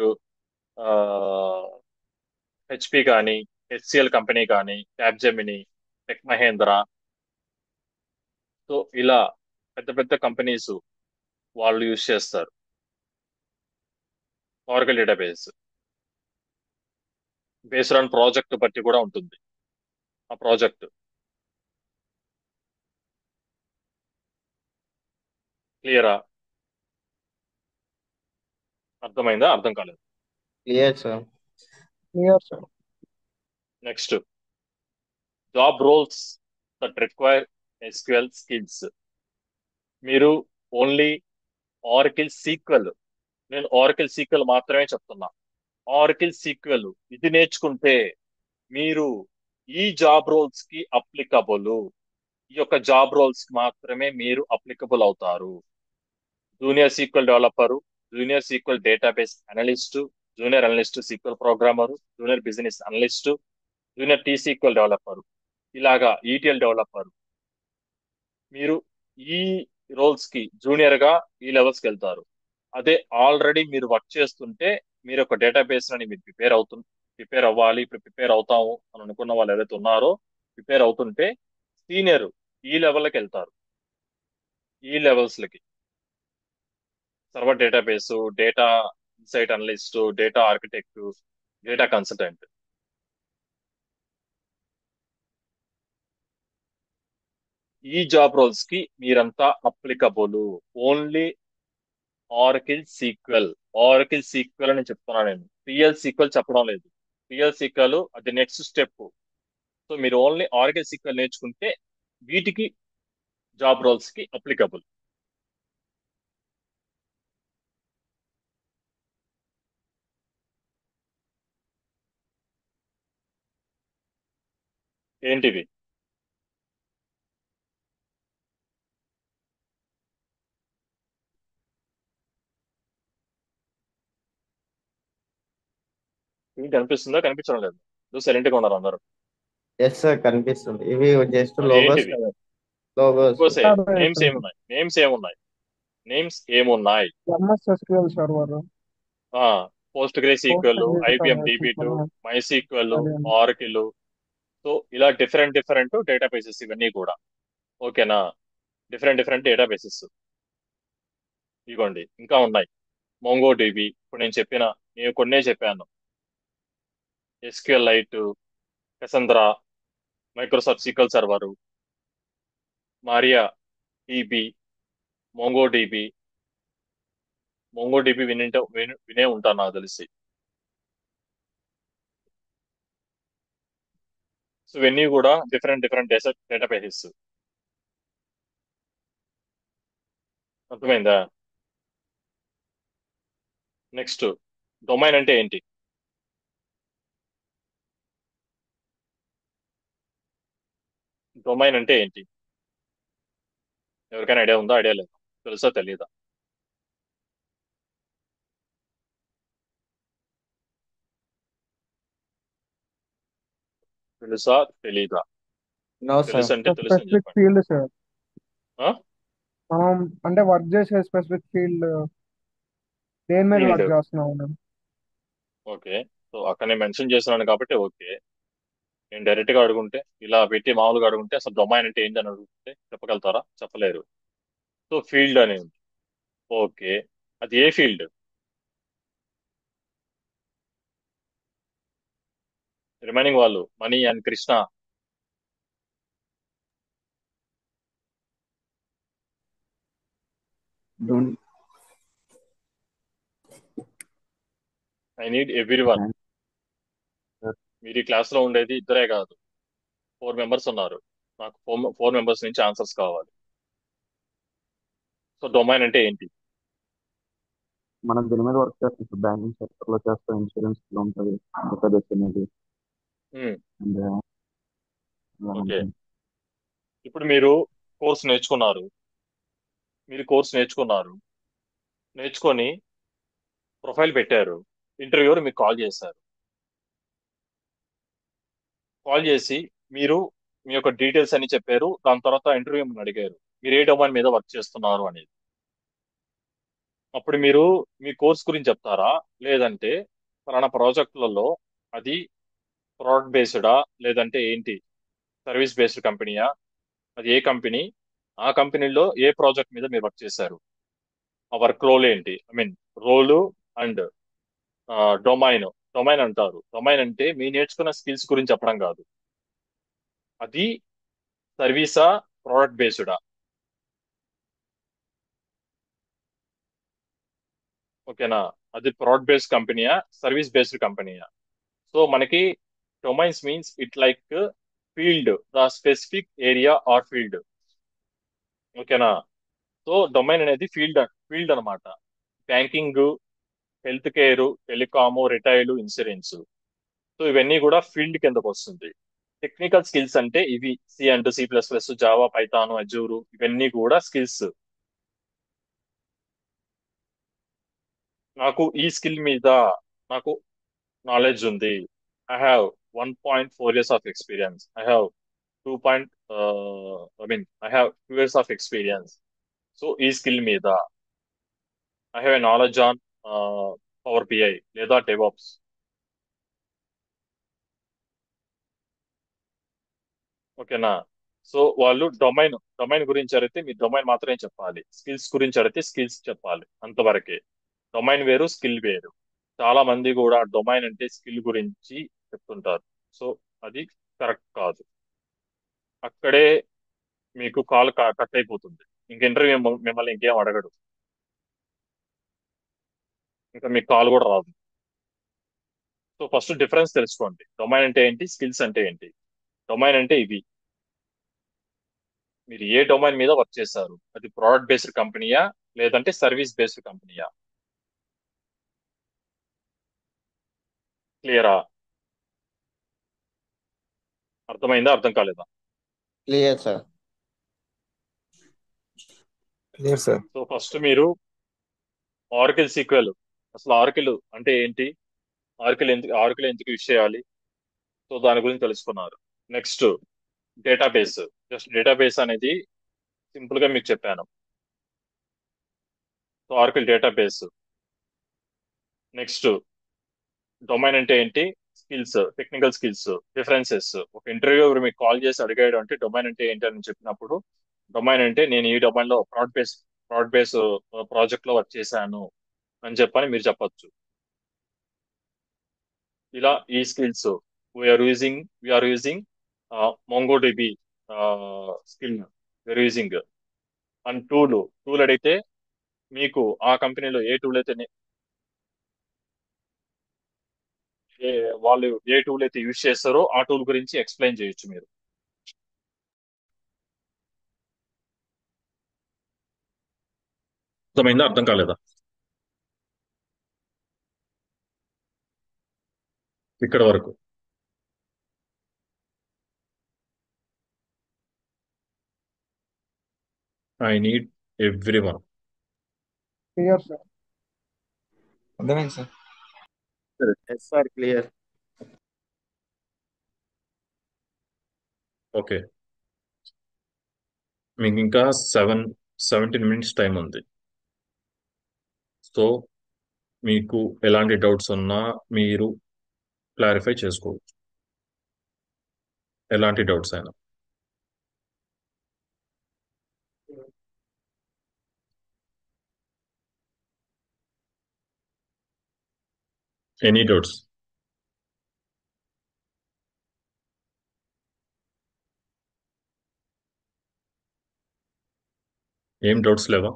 హెచ్పి కానీ, హెచ్సిఎల్ కంపెనీ కానీ, క్యాప్జెమిని, టెక్ మహేంద్ర, సో ఇలా పెద్ద పెద్ద కంపెనీస్ వాళ్ళు యూజ్ చేస్తారు Oracle database. Based on project బట్టి కూడా ఉంటుంది ఆ ప్రాజెక్ట్. క్లియరా? అర్థమైందా? అర్థం కాలేదు? Clear sir. Clear sir. Next, job roles that require SQL skills. మీరు ఓన్లీ ఆర్కిల్ సీక్వెల్, నేను ఆర్కిల్ సీక్వెల్ మాత్రమే చెప్తున్నా. ఆర్కిల్ సీక్వెల్ ఇది నేర్చుకుంటే మీరు ఈ జాబ్ రోల్స్ కి అప్లికబుల్, ఈ యొక్క జాబ్ రోల్స్ కి మాత్రమే మీరు అప్లికబుల్ అవుతారు. Junior SQL developer, junior SQL database analyst, junior analyst SQL programmer, junior business analyst, junior T SQL developer, ఇలాగా ఈటీఎల్ డెవలపర్, మీరు ఈ రోల్స్ కి జూనియర్ గా ఈ లెవెల్స్ కి వెళ్తారు. అదే ఆల్రెడీ మీరు వర్క్ చేస్తుంటే, మీరు ఒక డేటాబేస్ అని మీరు ప్రిపేర్ అవ్వాలి, ఇప్పుడు ప్రిపేర్ అవుతాము అని అనుకున్న వాళ్ళు ఎవరైతే ఉన్నారో, ప్రిపేర్ అవుతుంటే సీనియర్ ఈ లెవెల్కి వెళ్తారు. ఈ లెవెల్స్ లకి server database, data insight analyst, data architect, data consultant, ఈ జాబ్ రోల్స్ కి మీరంతా applicable. Only Oracle sequel, ఆర్కిల్ sequel అని చెప్తున్నాను నేను, పిఎల్ సీక్వెల్ చెప్పడం లేదు. పిఎల్ సీక్వెల్ అది నెక్స్ట్ స్టెప్. సో మీరు ఓన్లీ ఆర్కిల్ సీక్వెల్ నేర్చుకుంటే వీటికి జాబ్ రోల్స్ కి అప్లికబుల్. ఏంటివి? ఏంటి, అనిపిస్తుందా? కనిపించడం లేదు? సైలెంట్ గా ఉన్నారు అందరూ. ఎస్ సార్, కనిపిస్తుంది. ఇవి జస్ట్ మరి లోగోస్ ఏంటివి? కదా. లోగోస్. నేమ్స్ ఏమున్నాయి? నేమ్స్ ఏమున్నాయి? నేమ్స్ ఏమున్నాయి? MS SQL server, post grey post sequel, IBM dB two, sequel, my sequel, అదే ఆర్కిల్, సో ఇలా డిఫరెంట్ డిఫరెంట్ డేటాబేసెస్ ఇవన్నీ కూడా. ఓకేనా? డిఫరెంట్ డిఫరెంట్ డేటాబేసెస్ ఇవ్వండి. ఇంకా ఉన్నాయి. మొంగో డిబి, ఇప్పుడు నేను కొన్నే చెప్పాను. SQLite, Cassandra, Microsoft SQL server, MariaDB, MongoDB. MongoDB వినే ఉంటాను నాకు తెలిసి. సో ఇవన్నీ కూడా డిఫరెంట్ డిఫరెంట్ డేటాబేసెస్. అర్థమైందా? నెక్స్ట్, డొమైన్ అంటే ఏంటి? డొమైన్ అంటే ఏంటి? ఎవరికైనా ఐడియా ఉందా? ఐడియా లేదా? తెలుసా తెలీదా? తెలుసా తెలీదా? నో తెలుసు సార్. అంటే తెలుసు అని స్పెసిఫిక్ చెప్పండి. Field sir. ఆ? మనం అంటే వర్క్ చేసే స్పెసిఫిక్ ఫీల్డ్, దేని మీద ఫీల్డ్. వర్క్ చేస్తున్నాం మనం. ఓకే. సో అక్కడ నేను మెన్షన్ చేస్తున్నాను కాబట్టి ఓకే. నేను డైరెక్ట్ గా అడుగుంటే, ఇలా పెట్టి మామూలుగా అడుగుంటే అసలు డొమైన్ అంటే ఏంటి అని అడుగుతుంటే చెప్పగలుగుతారా? చెప్పలేరు. సో ఫీల్డ్ అని ఉంది. ఓకే. అది ఏ ఫీల్డ్? రిమైనింగ్ వాళ్ళు, money and Krishna, Don't. I need every one. Thanks, sir. మీరు ఈ క్లాస్ లో ఉండేది ఇద్దరే కాదు, 4 మెంబర్స్ ఉన్నారు. నాకు 4 మెంబర్స్ నుంచి ఆన్సర్స్ కావాలి. సో డొమైన్ అంటే ఏంటి? మనం దీని మీద వర్క్ చేస్తాం సార్. బ్యాంకింగ్ సెక్టర్ లో చేస్తాం, ఇన్సూరెన్స్ లో ఉంటుంది, డేటాబేస్ అనేది. అండ్ ఓకే, ఇప్పుడు మీరు కోర్స్ నేర్చుకున్నారు. నేర్చుకొని ప్రొఫైల్ పెట్టారు. ఇంటర్వ్యూర్ మీకు కాల్ చేశారు. కాల్ చేసి మీరు మీ యొక్క డీటెయిల్స్ అన్ని చెప్పారు. దాని తర్వాత ఇంటర్వ్యూ అడిగారు మీరు ఏ డొమైన్ మీద వర్క్ చేస్తున్నారు అనేది. అప్పుడు మీరు మీ కోర్స్ గురించి చెప్తారా, లేదంటే ఫలానా ప్రాజెక్టులలో అది ప్రోడక్ట్ బేస్డా, లేదంటే ఏంటి సర్వీస్ బేస్డ్ కంపెనీయా, అది ఏ కంపెనీ, ఆ కంపెనీలో ఏ ప్రాజెక్ట్ మీద మీరు వర్క్ చేశారు, ఆ వర్క్ రోల్ ఏంటి, I mean role and domain. Domain అంటారు. డొమైన్ అంటే మీ నేర్చుకున్న స్కిల్స్ గురించి చెప్పడం కాదు. అది సర్వీసా, ప్రోడక్ట్ బేస్డా. ఓకేనా? అది ప్రోడక్ట్ బేస్డ్ కంపెనీయా, సర్వీస్ బేస్డ్ కంపెనీయా. సో మనకి domains means it like field, the specific area or field. ఓకేనా? సో డొమైన్ అనేది ఫీల్డ్ అన్నమాట. Banking, health care, telecom, retail, insurance. So ఇవన్నీ కూడా ఫీల్డ్ కిందకు వస్తుంది. టెక్నికల్ స్కిల్స్ అంటే ఇవి C and C++, Java, Python, Azure, ఇవన్నీ కూడా స్కిల్స్. నాకు ఈ స్కిల్ మీద నాకు నాలెడ్జ్ ఉంది. I have 1.4 years of experience. I have 2 years of experience. So ఈ స్కిల్ మీద I have a knowledge on power BI లేదా డెవాప్స్. ఓకేనా? సో వాళ్ళు డొమైన్ గురించి అడిగితే మీ డొమైన్ మాత్రమే చెప్పాలి. స్కిల్స్ గురించి అడిగితే స్కిల్స్ చెప్పాలి. అంతవరకే. డొమైన్ వేరు, స్కిల్ వేరు. చాలా మంది కూడా డొమైన్ అంటే స్కిల్ గురించి చెప్తుంటారు. సో అది కరెక్ట్ కాదు. అక్కడే మీకు కాల్ కట్ అయిపోతుంది. ఇంక ఇంటర్వ్యూ మిమ్మల్ని ఇంకేం అడగడు. ఇంకా మీకు కాల్ కూడా రాదు. సో ఫస్ట్ డిఫరెన్స్ తెలుసుకోండి. డొమైన్ అంటే ఏంటి, స్కిల్స్ అంటే ఏంటి. డొమైన్ అంటే ఇవి. మీరు ఏ డొమైన్ మీద వర్క్ చేశారు, అది ప్రోడక్ట్ బేస్డ్ కంపెనీయా, లేదంటే సర్వీస్ బేస్డ్ కంపెనీయా. క్లియరా? అర్థమైందా, అర్థం కాలేదా? Clear sir. Clear, sir. So first మీరు ఆర్కిల్ సీక్వెల్, అసలు ఆర్కిల్ అంటే ఏంటి, ఆర్కిల్ ఎందుకు యూజ్ చేయాలి, సో దాని గురించి తెలుసుకున్నారు. Next database. జస్ట్ డేటాబేస్ అనేది సింపుల్ గా మీకు చెప్పాను. So ఆర్కిల్ database. నెక్స్ట్ డొమైన్ అంటే ఏంటి, స్కిల్స్, టెక్నికల్ స్కిల్స్, డిఫరెన్సెస్. ఒక ఇంటర్వ్యూ మీకు కాల్ చేసి అడిగాడు అంటే డొమైన్ అంటే ఏంటి అని చెప్పినప్పుడు, డొమైన్ అంటే నేను ఈ డొమైన్ లో ప్రాడ్ బేస్ ప్రాజెక్ట్ లో వర్క్ చేశాను అని చెప్పని మీరు చెప్పొచ్చు. ఇలా ఈ skills we are using MongoDB skill we are using. And tool అడిగితే మీకు ఆ కంపెనీలో ఏ టూల్ అయితే వాళ్ళు ఏ టూల్ అయితే యూజ్ చేస్తారో ఆ టూల్ గురించి ఎక్స్ప్లెయిన్ చేయొచ్చు మీరు. అర్థమైందా, అర్థం కాలేదా? ఇక్కడ వరకు. I need everyone. Clear sir. అర్థమైంది sir. Yes sir, clear. Okay, మీకు ఇంకా 17 minutes టైం ఉంది. సో మీకు ఎలాంటి డౌట్స్ ఉన్నా మీరు క్లారిఫై చేసుకోవచ్చు, ఎలాంటి డౌట్స్ అయినా. Any doubts? ఏం డౌట్స్ లేవా?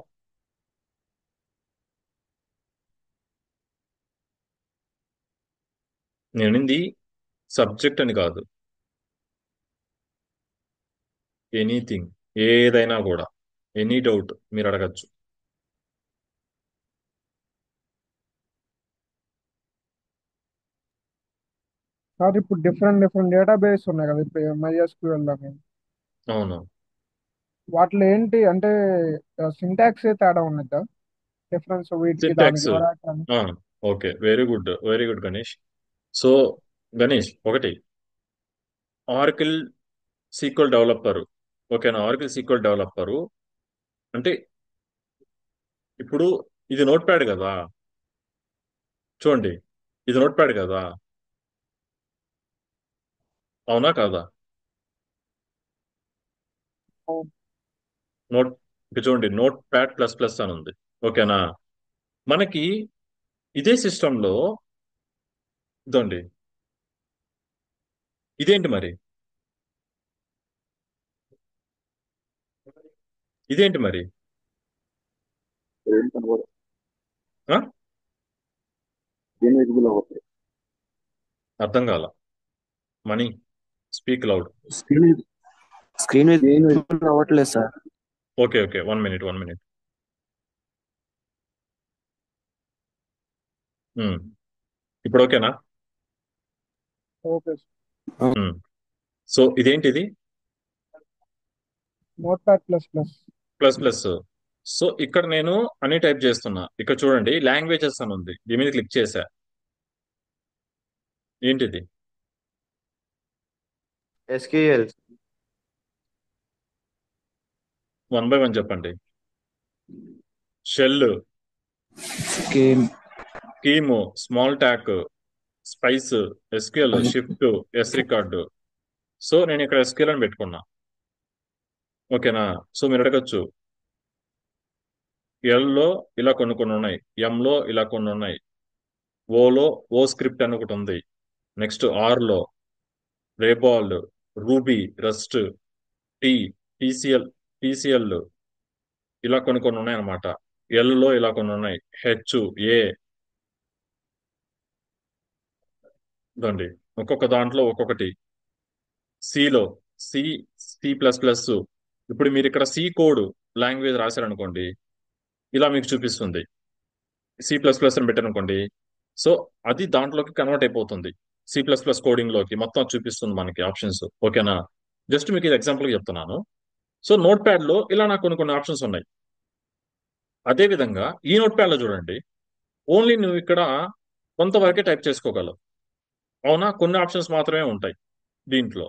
నేనింది సబ్జెక్ట్ అని కాదు, ఎనీథింగ్, ఏదైనా కూడా, ఎనీ డౌట్ మీరు అడగచ్చు. సార్ ఇప్పుడు డిఫరెంట్ డిఫరెంట్ డేటాబేస్ ఉన్నాయి కదా, ఇప్పుడు MySQL అని. అవును. వాటిలో ఏంటి అంటే సింటాక్స్ తేడా ఉన్నదా, డిఫరెన్స్ వీటికి దానికి syntax. Oracle? Okay, very good, very good Ganesh. So Ganesh, ఒకటి ఆర్కిల్ సీక్వెల్ డెవలపరు. ఓకేనా? ఆర్కిల్ సీక్వెల్ డెవలపరు అంటే ఇప్పుడు ఇది నోట్ ప్యాడ్ కదా, చూడండి, ఇది నోట్ ప్యాడ్ కదా, అవునా కాదా? అవును. నోట్, ఇక చూడండి, నోట్ ప్యాడ్ ప్లస్ ప్లస్ అని ఉంది. ఓకేనా? మనకి ఇదే సిస్టంలో ఇదండి, ఇదేంటి మరి, ఇదేంటి మరి? ఏం కనబడదు, ఆ? ఏం విజిబుల్ అవ్వట్లేదు. అర్థం కాల. Money, speak loud. Screen screen ఏం విజిబుల్ అవ్వట్లేదు sir. Okay okay, 1 minute 1 minute. ఇప్పుడు ఓకేనా? ఓకే. సో ఇదేంటిది? Note pad plus plus. Plus plus. So ఇక్కడ నేను అని టైప్ చేస్తున్నా, ఇక్కడ చూడండి లాంగ్వేజెస్ అని ఉంది, దీని మీద క్లిక్ చేశా. ఏంటిది? SQL. 1 by 1 చెప్పండి. షెల్, స్కీమ్ కీము, Smalltalk, spice, SQL, shift, S record. So నేను ఇక్కడ ఎస్క్యూఎల్ అని పెట్టుకున్నా. ఓకేనా? సో మీరు అడగచ్చు, ఎల్లో ఇలా కొన్ని కొన్ని ఉన్నాయి, ఎంలో ఇలా కొన్ని ఉన్నాయి, ఓలో ఓ స్క్రిప్ట్ అని ఒకటి ఉంది, నెక్స్ట్ ఆర్లో రేబాల్, Ruby, Rust, T, TCL, TCL, ఇలా కొన్ని కొన్ని ఉన్నాయి అనమాట. ఎల్లో ఇలా కొన్ని ఉన్నాయి, హెచ్, ఏ, ఇదండి, ఒక్కొక్క దాంట్లో ఒక్కొక్కటి. సిలో సి, సి ప్లస్ ప్లస్. ఇప్పుడు మీరు ఇక్కడ సి కోడ్ లాంగ్వేజ్ రాశారనుకోండి, ఇలా మీకు చూపిస్తుంది. సి ప్లస్ ప్లస్ అని పెట్టారనుకోండి, సో అది దాంట్లోకి కన్వర్ట్ అయిపోతుంది, సి ప్లస్ ప్లస్ కోడింగ్ లోకి మొత్తం చూపిస్తుంది మనకి ఆప్షన్స్. ఓకేనా? జస్ట్ మీకు ఇది ఎగ్జాంపుల్ చెప్తున్నాను. సో నోట్ ప్యాడ్ లో ఇలా నాకు కొన్ని కొన్ని ఆప్షన్స్ ఉన్నాయి. అదే విధంగా ఈ నోట్ ప్యాడ్ లో చూడండి, ఓన్లీ నువ్వు ఇక్కడ కొంతవరకే టైప్ చేసుకోగలవు, అవునా? కొన్ని ఆప్షన్స్ మాత్రమే ఉంటాయి దీంట్లో.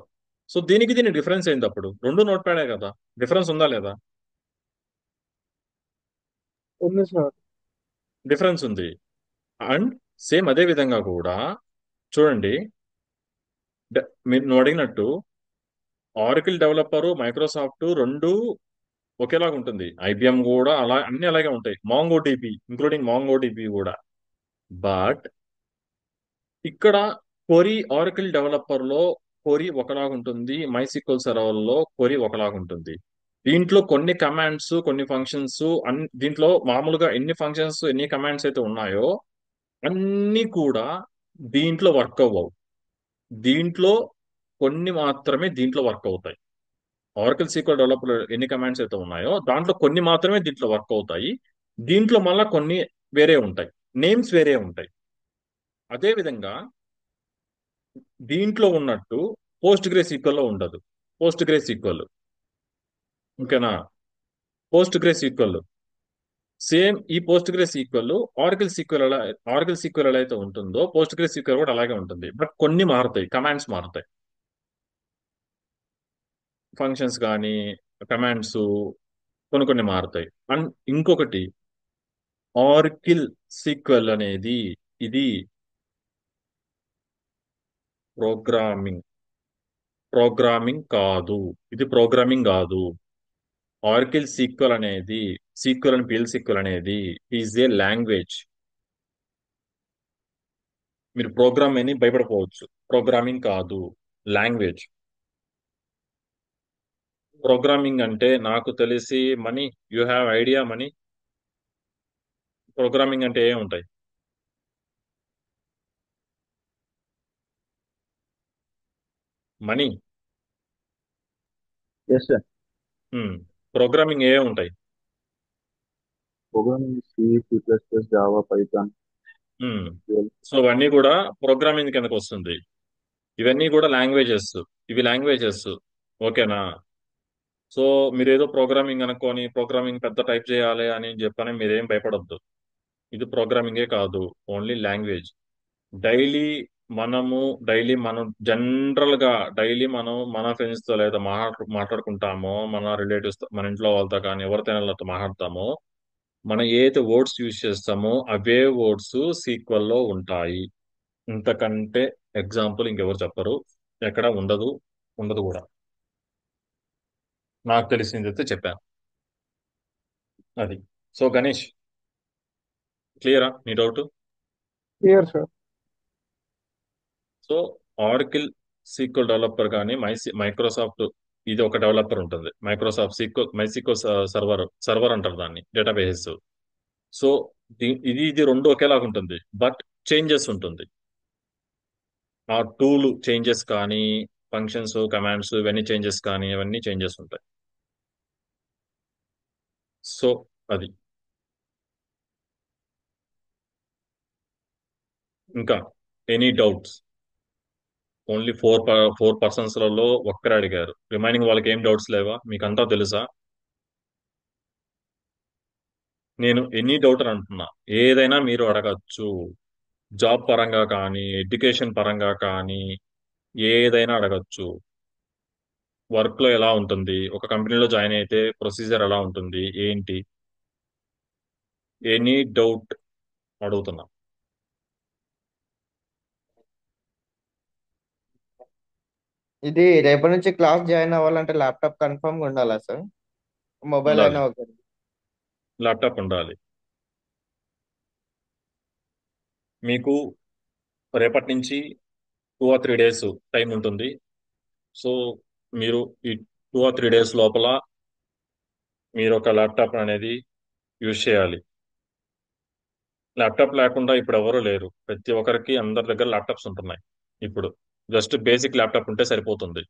సో దీనికి దీని డిఫరెన్స్ ఏంది? అప్పుడు రెండు నోట్ ప్యాడే కదా, డిఫరెన్స్ ఉందా లేదా? ఉంది సార్. డిఫరెన్స్ ఉంది. అండ్ సేమ్ అదే విధంగా కూడా చూడండి, మీరు నువ్వు అడిగినట్టు ఆరకిల్ డెవలపరు, మైక్రోసాఫ్ట్ రెండు ఒకేలాగా ఉంటుంది, IBM కూడా అలా, అన్ని అలాగే ఉంటాయి, mango dB including mango dB కూడా. బట్ ఇక్కడ క్వరీ, ఆరకిల్ డెవలపర్ లో క్వరీ ఒకలాగా ఉంటుంది, మైసిక్వల్ సర్వర్ లో క్వరీ ఒకలాగా ఉంటుంది. దీంట్లో కొన్ని కమాండ్స్, కొన్ని ఫంక్షన్స్, దీంట్లో మామూలుగా ఎన్ని ఫంక్షన్స్, ఎన్ని కమాండ్స్ అయితే ఉన్నాయో అన్ని కూడా దీంట్లో వర్క్ అవ్వవు. దీంట్లో కొన్ని మాత్రమే దీంట్లో వర్క్ అవుతాయి. ఆరకిల్ సీక్వెల్ డెవలపర్ ఎన్ని కమాండ్స్ అయితే ఉన్నాయో దాంట్లో కొన్ని మాత్రమే దీంట్లో వర్క్ అవుతాయి. దీంట్లో మళ్ళీ కొన్ని వేరే ఉంటాయి, నేమ్స్ వేరే ఉంటాయి. అదే విధంగా దీంట్లో ఉన్నట్టు పోస్ట్ గ్రే సీక్వెల్ లో ఉండదు. పోస్ట్ గ్రే సీక్వెల్, ఓకేనా? పోస్ట్ గ్రే సీక్వెల్ సేమ్, ఈ post grey sequel Oracle sequel Oracle sequel ఎలా అయితే ఉంటుందో పోస్ట్ గ్రే సీక్వెల్ కూడా అలాగే ఉంటుంది. బట్ కొన్ని మారుతాయి, కమాండ్స్ మారుతాయి, ఫంక్షన్స్ కానీ కమాండ్స్ కొన్ని కొన్ని మారుతాయి. అండ్ ఇంకొకటి, ఆర్కిల్ సీక్వెల్ అనేది ఇది ప్రోగ్రామింగ్, ప్రోగ్రామింగ్ కాదు, ఇది ప్రోగ్రామింగ్ కాదు. ఆర్కిల్ సీక్వెల్ అనేది, సీక్వెల్ అండ్ పిఎల్ సీక్వెల్ అనేది ఈజ్ ఏ లాంగ్వేజ్. మీరు ప్రోగ్రామ్ అని భయపడిపోవచ్చు, ప్రోగ్రామింగ్ కాదు, లాంగ్వేజ్. ప్రోగ్రామింగ్ అంటే నాకు తెలిసి money, you have idea money, programming అంటే ఏముంటాయి? మనీ. Yes sir. ప్రోగ్రామింగ్ ఏ ఉంటాయి? Programming C, C plus plus, Java, Python. So అవన్నీ కూడా ప్రోగ్రామింగ్ కిందకు వస్తుంది. ఇవన్నీ కూడా లాంగ్వేజెస్. ఇవి లాంగ్వేజెస్. ఓకేనా? సో మీరు ఏదో ప్రోగ్రామింగ్ అనుకోని ప్రోగ్రామింగ్ పెద్ద టైప్ చేయాలి అని చెప్పని మీరేం భయపడొద్దు. ఇది ప్రోగ్రామింగే కాదు, ఓన్లీ లాంగ్వేజ్. డైలీ డైలీ మనం జనరల్ గా డైలీ మనం మన ఫ్రెండ్స్ తో లేదా మాట్లాడుకుంటామో, మన రిలేటివ్స్ తో, మన ఇంట్లో వాళ్ళతో కానీ ఎవరితో వాళ్ళతో మాట్లాడతామో, మనం ఏదైతే వర్డ్స్ యూజ్ చేస్తామో అవే వర్డ్స్ సీక్వెల్ లో ఉంటాయి. ఇంతకంటే ఎగ్జాంపుల్ ఇంకెవరు చెప్పరు, ఎక్కడ ఉండదు, ఉండదు కూడా. నాకు తెలిసిందైతే చెప్పాను. అది. సో గణేష్, క్లియరా నీ doubt? Clear sir. So ఆర్కిల్ sequel developer కానీ మైక్రోసాఫ్ట్ ఇది ఒక డెవలపర్ ఉంటుంది. మైక్రోసాఫ్ట్ మైసీక్వెల్ సర్వర్ అంటారు దాన్ని, డేటాబేస్. సో ఇది రెండు ఒకేలాగా ఉంటుంది, బట్ చేంజెస్ ఉంటుంది. ఆ టూల్ చేంజెస్ కానీ, ఫంక్షన్స్, కమాండ్స్, ఇవన్నీ చేంజెస్ కానీ, ఇవన్నీ చేంజెస్ ఉంటాయి. సో అది. ఇంకా any doubts? Only four persons లలో ఒక్కరే అడిగారు. రిమైనింగ్ వాళ్ళకి ఏం డౌట్స్ లేవా? మీకు అంతా తెలుసా? నేను ఎనీ డౌట్ అని అంటున్నా, ఏదైనా మీరు అడగచ్చు. జాబ్ పరంగా కానీ, ఎడ్యుకేషన్ పరంగా కానీ, ఏదైనా అడగచ్చు. వర్క్ లో ఎలా ఉంటుంది, ఒక కంపెనీలో జాయిన్ అయితే ప్రొసీజర్ ఎలా ఉంటుంది, ఏంటి, ఎనీ డౌట్ అడుగుతున్నా. ఇది రేపటి నుంచి క్లాస్ జాయిన్ అవ్వాలంటే ల్యాప్టాప్ కన్ఫర్మ్ గా ఉండాలా సార్? మొబైల్ ఉండాలి, అయినా ఓకే. ల్యాప్టాప్ ఉండాలి. మీకు రేపటి నుంచి 2 or 3 days టైం ఉంటుంది. సో మీరు ఈ 2 or 3 days లోపల మీరు ఒక ల్యాప్టాప్ అనేది యూజ్ చేయాలి. ల్యాప్టాప్ లేకుండా ఇప్పుడు ఎవరు లేరు. ప్రతి ఒక్కరికి అందరి దగ్గర ల్యాప్టాప్స్ ఉంటున్నాయి. ఇప్పుడు జస్ట్ బేసిక్ ల్యాప్టాప్ ఉంటే సరిపోతుంది.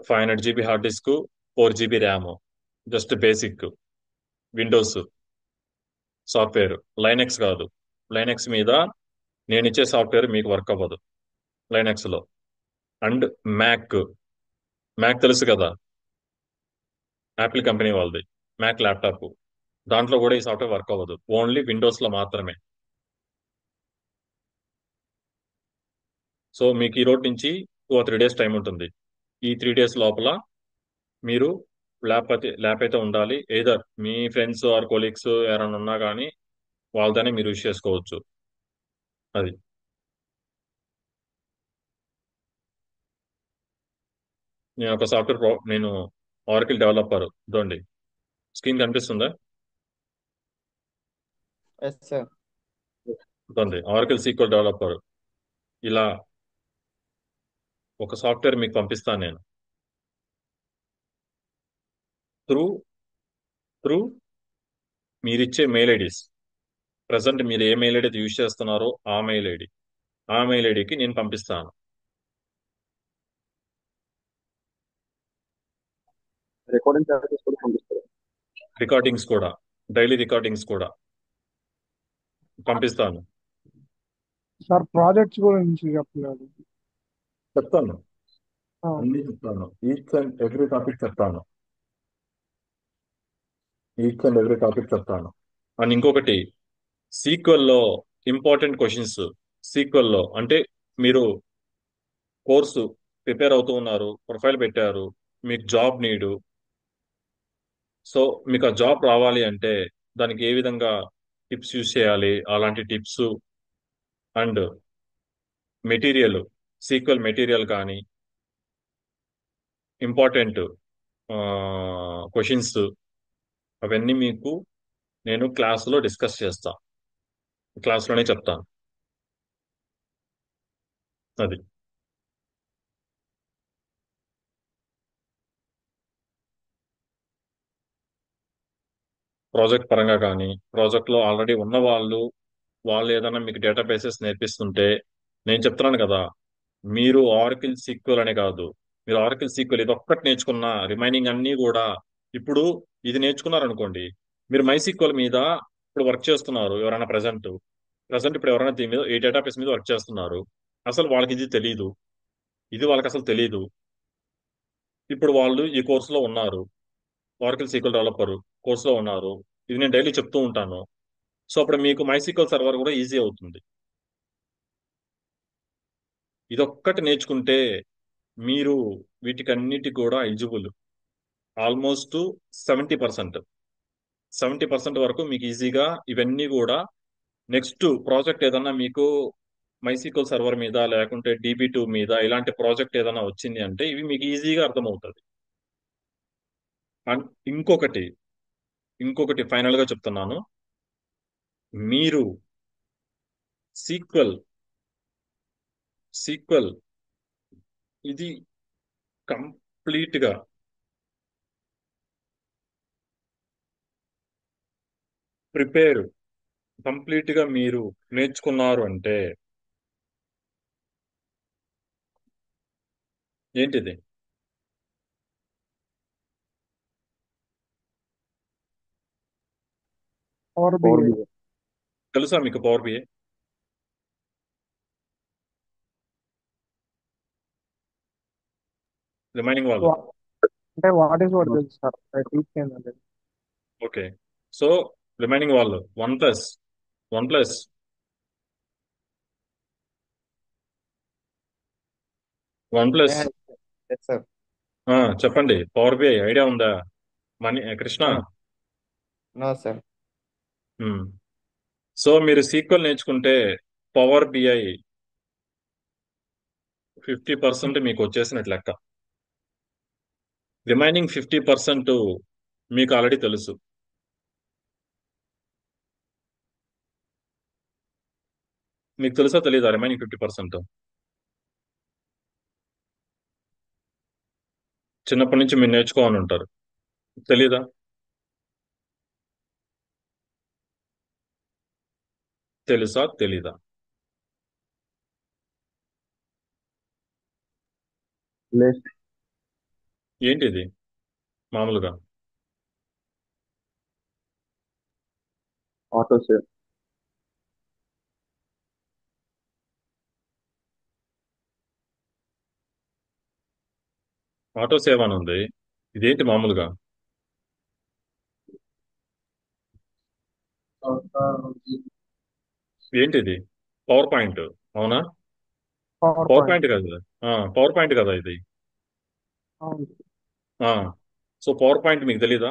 500 GB hard disk, 4 GB RAM, just basic. Windows software, Linux కాదు. లైనెక్స్ మీద నేను ఇచ్చే సాఫ్ట్వేర్ మీకు వర్క్ అవ్వదు లైనెక్స్ లో. అండ్ మ్యాక్, మ్యాక్ తెలుసు కదా, యాపిల్ కంపెనీ వాళ్ళది మ్యాక్ ల్యాప్టాప్. దాంట్లో కూడా ఈ సాఫ్ట్వేర్ వర్క్ అవ్వదు, ఓన్లీ విండోస్ లో మాత్రమే. సో మీకు ఈ రోజు నుంచి 2 or 3 days టైం ఉంటుంది. ఈ 3 days లోపల మీరు ల్యాప్ అయితే ఉండాలి. ఏదర్ మీ ఫ్రెండ్స్ ఆర్ కొలీగ్స్ ఎవరైనా ఉన్నా కానీ వాళ్ళతోనే మీరు యూజ్ చేసుకోవచ్చు. అది. నేను ఒక నేను ఆర్కిల్ డెవలపర్. ఇదండి, స్క్రీన్ కనిపిస్తుందా? Yes sir. ఇదండి ఆర్కిల్ సీక్వెల్ డెవలపర్. ఇలా ఒక సాఫ్ట్వేర్ మీకు పంపిస్తాను నేను త్రూ త్రూ మీరిచ్చే మెయిల్ ఐడీస్. ప్రజెంట్ మీరు ఏ మెయిల్ ఐడి యూజ్ చేస్తున్నారో ఆ మెయిల్ ఐడికి నేను పంపిస్తాను. రికార్డింగ్ చార్జెస్ కూడా పంపిస్తారు. రికార్డింగ్స్ కూడా, డైలీ రికార్డింగ్స్ కూడా పంపిస్తాను. సార్ ప్రాజెక్ట్స్ గురించి చెప్పలేదు. చెప్తాను, ఆ, అన్ని చెప్తాను. ఈచ్ అండ్ ఎవ్రీ టాపిక్ చెప్తాను. అండ్ ఇంకొకటి, సీక్వెల్లో ఇంపార్టెంట్ క్వశ్చన్స్. సీక్వెల్లో అంటే మీరు కోర్సు ప్రిపేర్ అవుతూ ఉన్నారు, ప్రొఫైల్ పెట్టారు, మీకు జాబ్ నీడు. సో మీకు ఆ జాబ్ రావాలి అంటే దానికి ఏ విధంగా టిప్స్ యూజ్ చేయాలి, అలాంటి tips and material, sequel material కానీ, ఇంపార్టెంట్ క్వశ్చన్స్, అవన్నీ మీకు నేను క్లాసులో డిస్కస్ చేస్తా, క్లాస్లోనే చెప్తాను. అది. ప్రాజెక్ట్ పరంగా కానీ, ప్రాజెక్ట్లో ఆల్రెడీ ఉన్న వాళ్ళు ఏదైనా మీకు డేటాబేసెస్ నేర్పిస్తుంటే నేను చెప్తున్నాను కదా, మీరు ఆర్కిల్ సీక్వెల్ అనే కాదు, మీరు ఆర్కిల్ సీక్వెల్ ఇది ఒక్కటి నేర్చుకున్న రిమైనింగ్ అన్ని కూడా, ఇప్పుడు ఇది నేర్చుకున్నారు అనుకోండి, మీరు మై సీక్వెల్ మీద ఇప్పుడు వర్క్ చేస్తున్నారు ఎవరైనా ప్రజెంట్ ఇప్పుడు ఎవరైనా దీని మీద ఈ డేటాబేస్ మీద వర్క్ చేస్తున్నారు, అసలు వాళ్ళకి ఇది తెలియదు, ఇది వాళ్ళకి అసలు తెలియదు. ఇప్పుడు వాళ్ళు ఈ కోర్సులో ఉన్నారు, ఆర్కిల్ సీక్వెల్ డెవలపర్ కోర్సులో ఉన్నారు, ఇది నేను డైలీ చెప్తూ ఉంటాను. సో అప్పుడు మీకు మై సీక్వెల్ సర్వర్ కూడా ఈజీ అవుతుంది. ఇదొక్కటి నేర్చుకుంటే మీరు వీటికన్నిటి కూడా ఎలిజిబుల్. ఆల్మోస్ట్ 70%, 70% వరకు మీకు ఈజీగా ఇవన్నీ కూడా. నెక్స్ట్ ప్రాజెక్ట్ ఏదన్నా మీకు మైసీక్వల్ సర్వర్ మీద లేకుంటే DB2 మీద ఇలాంటి ప్రాజెక్ట్ ఏదైనా వచ్చింది అంటే ఇవి మీకు ఈజీగా అర్థమవుతుంది. అండ్ ఇంకొకటి ఫైనల్ గా చెప్తున్నాను, మీరు సీక్వెల్ సీక్వెల్ ఇది కంప్లీట్ గా ప్రిపేర్ కంప్లీట్ గా మీరు నేర్చుకున్నారు అంటే ఏంటిది? Power Power BI. బిఐ. తెలుసా మీకు పవర్ బిఐ? రిమైనింగ్ వాళ్ళు అంటే వాట్ ఈస్ వాట్ తెలుసు సార్, టీచ్ చేయండి. ఓకే. సో రిమైనింగ్ వాళ్ళు one plus one plus yes sir. చెప్పండి, పవర్ బిఐ ఐడియా ఉందా? Krishna. No sir. Hmm. So మీరు సీక్వెల్ నేర్చుకుంటే పవర్ బిఐ 50% మీకు వచ్చేసినట్టు లెక్క. రిమైనింగ్ 50% మీకు ఆల్రెడీ తెలుసు. మీకు తెలుసా తెలీదా రిమైనింగ్ 50%? చిన్నప్పటి నుంచి మీరు నేర్చుకోవాలని ఉంటారు, తెలీదా? తెలుసా తెలీదా? లేదు. ఏంటిది మామూలుగా? Auto save. ఆటో సేవ్ అని ఉంది, ఇదేంటి మామూలుగా? ఏంటిది? PowerPoint? అవునా? Power PowerPoint. పాయింట్ కదా. పవర్ పాయింట్ కదా ఇది. అవును, సో పవర్ పాయింట్ మీకు తెలీదా?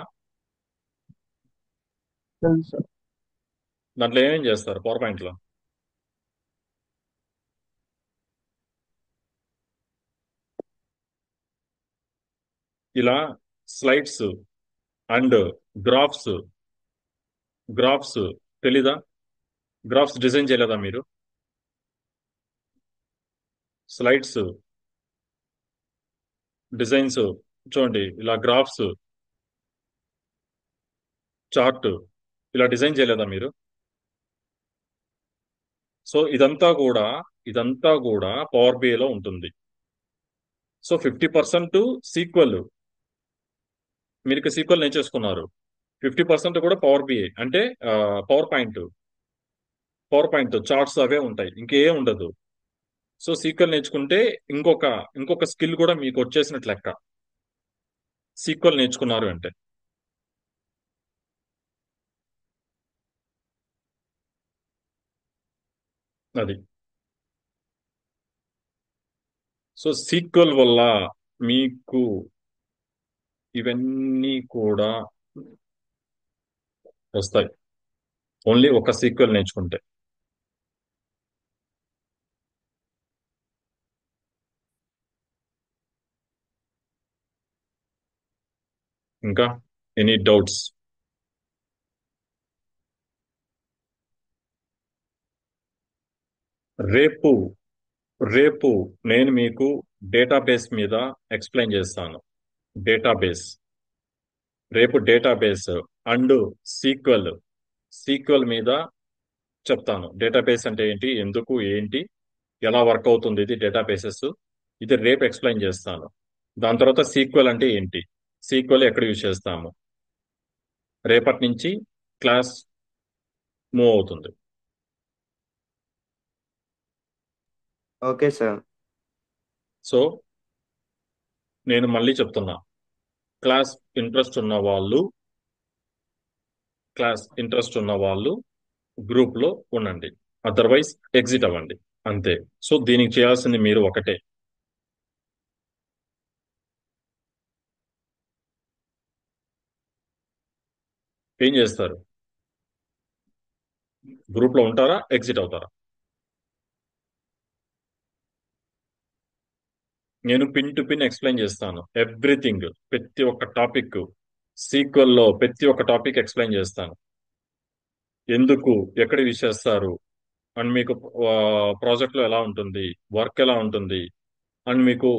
తెలుసు సార్. దాంట్లో ఏమేం చేస్తారు పవర్ పాయింట్ లో? ఇలా స్లైడ్స్ అండ్ గ్రాఫ్స్ గ్రాఫ్స్ తెలీదా? గ్రాఫ్స్ డిజైన్ చేయలేదా మీరు? స్లైడ్స్ డిజైన్స్ చూడండి, ఇలా గ్రాఫ్స్ చార్ట్ ఇలా డిజైన్ చేయలేదా మీరు? సో ఇదంతా కూడా పవర్ బిఐలో ఉంటుంది. సో 50% సీక్వెల్, మీరు సీక్వెల్ నేర్చేసుకున్నారు, 50% కూడా పవర్ బిఐ అంటే PowerPoint PowerPoint charts అవే ఉంటాయి, ఇంకే ఉండదు. సో సీక్వెల్ నేర్చుకుంటే ఇంకొక ఇంకొక స్కిల్ కూడా మీకు వచ్చేసినట్లు లెక్క, సీక్వెల్ నేర్చుకున్నారు అంటే. అది. సో సీక్వెల్ వల్ల మీకు ఇవన్నీ కూడా వస్తాయి, ఓన్లీ ఒక సీక్వెల్ నేర్చుకుంటే. ఇంకా ఎనీ డౌట్స్? రేపు రేపు నేను మీకు డేటాబేస్ మీద ఎక్స్ప్లెయిన్ చేస్తాను. డేటాబేస్ రేపు డేటాబేస్ అండ్ సీక్వెల్ మీద చెప్తాను. డేటాబేస్ అంటే ఏంటి, ఎందుకు ఏంటి, ఎలా వర్క్ అవుతుంది ఇది డేటాబేసెస్, ఇది రేపు ఎక్స్ప్లెయిన్ చేస్తాను. దాని తర్వాత సీక్వెల్ అంటే ఏంటి, సీక్వెల్ ఎక్కడ యూజ్ చేస్తాము, రేపటి నుంచి క్లాస్ మూవ్ అవుతుంది. Okay sir. సో నేను మళ్ళీ చెప్తున్నా, క్లాస్ ఇంట్రెస్ట్ ఉన్న వాళ్ళు క్లాస్ ఇంట్రెస్ట్ ఉన్న వాళ్ళు గ్రూప్ లో ఉండండి, అదర్వైజ్ ఎగ్జిట్ అవ్వండి, అంతే. సో దీనికి చేయాల్సింది మీరు ఒకటే, ఏం చేస్తారు, గ్రూప్ లో ఉంటారా, ఎగ్జిట్ అవుతారా? నేను పిన్ టు పిన్ ఎక్స్ప్లెయిన్ చేస్తాను ఎవ్రీథింగ్, ప్రతి ఒక్క టాపిక్, సీక్వెల్ లో ప్రతి ఒక్క టాపిక్ ఎక్స్ప్లెయిన్ చేస్తాను, ఎందుకు ఎక్కడ యూజ్ చేస్తారు, అండ్ మీకు ప్రాజెక్ట్ లో ఎలా ఉంటుంది, వర్క్ ఎలా ఉంటుంది, అండ్ మీకు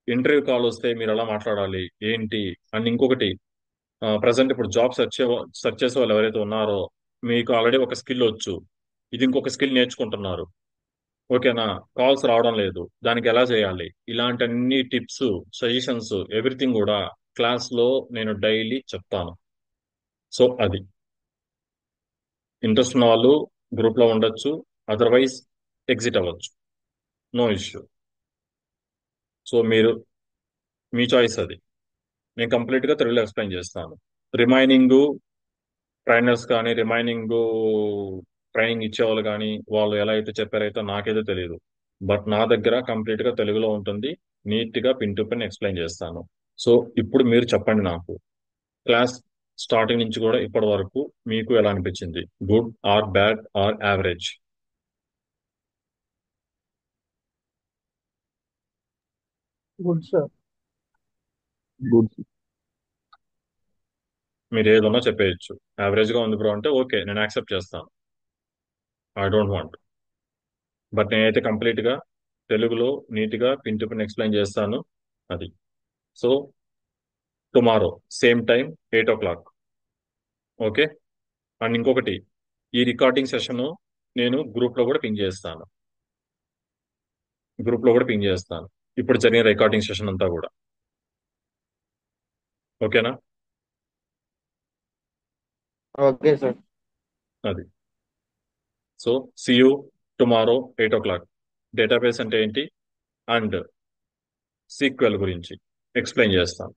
ఇంటర్వ్యూ కాల్ వస్తే మీరు ఎలా మాట్లాడాలి ఏంటి. అండ్ ఇంకొకటి, ప్రజెంట్ ఇప్పుడు జాబ్ సెర్చ్ చేసే వాళ్ళు ఎవరైతే ఉన్నారో, మీకు ఆల్రెడీ ఒక స్కిల్ వచ్చు, ఇది ఇంకొక స్కిల్ నేర్చుకుంటున్నారు, ఓకేనా, కాల్స్ రావడం లేదు, దానికి ఎలా చేయాలి, ఇలాంటి అన్ని టిప్స్, సజెషన్స్, ఎవ్రీథింగ్ కూడా క్లాస్ లో నేను డైలీ చెప్తాను. సో అది, ఇంట్రెస్ట్ ఉన్న వాళ్ళు గ్రూప్ లో ఉండొచ్చు, అదర్వైజ్ ఎగ్జిట్ అవ్వచ్చు, నో ఇష్యూ. సో మీరు, మీ చాయిస్ అది. నేను కంప్లీట్ గా తెలుగులో ఎక్స్ప్లెయిన్ చేస్తాను. రిమైనింగ్ ట్రైనర్స్ కానీ, రిమైనింగ్ ట్రైనింగ్ ఇచ్చేవాళ్ళు కానీ, వాళ్ళు ఎలా అయితే చెప్పారైతే నాకైతే తెలియదు, బట్ నా దగ్గర కంప్లీట్ గా తెలుగులో ఉంటుంది, నీట్ గా పిన్ టు పిన్ ఎక్స్ప్లెయిన్ చేస్తాను. సో ఇప్పుడు మీరు చెప్పండి నాకు, క్లాస్ స్టార్టింగ్ నుంచి కూడా ఇప్పటి వరకు మీకు ఎలా అనిపించింది, good or bad or average? Good sir. Good. మీరు ఏదన్నా చెప్పేయచ్చు, యావరేజ్ గా ఉంది బ్రో అంటే ఓకే, నేను యాక్సెప్ట్ చేస్తాను, ఐ డోంట్ వాంట్. బట్ నేనైతే కంప్లీట్ గా తెలుగులో నీట్ గా పిన్ టు పిన్ ఎక్స్ప్లెయిన్ చేస్తాను, అది. So tomorrow same time 8 o'clock, okay. And ఇంకొకటి, ఈ రికార్డింగ్ సెషన్ నేను గ్రూప్ లో కూడా పింగ్ చేస్తాను, ఇప్పుడు జరిగిన రికార్డింగ్ సెషన్ అంతా కూడా, ఓకేనా? Okay sir. అది. So see you tomorrow 8 o'clock. Database అంటే ఏంటి అండ్ సీక్వెల్ గురించి ఎక్స్ప్లెయిన్ చేస్తాను.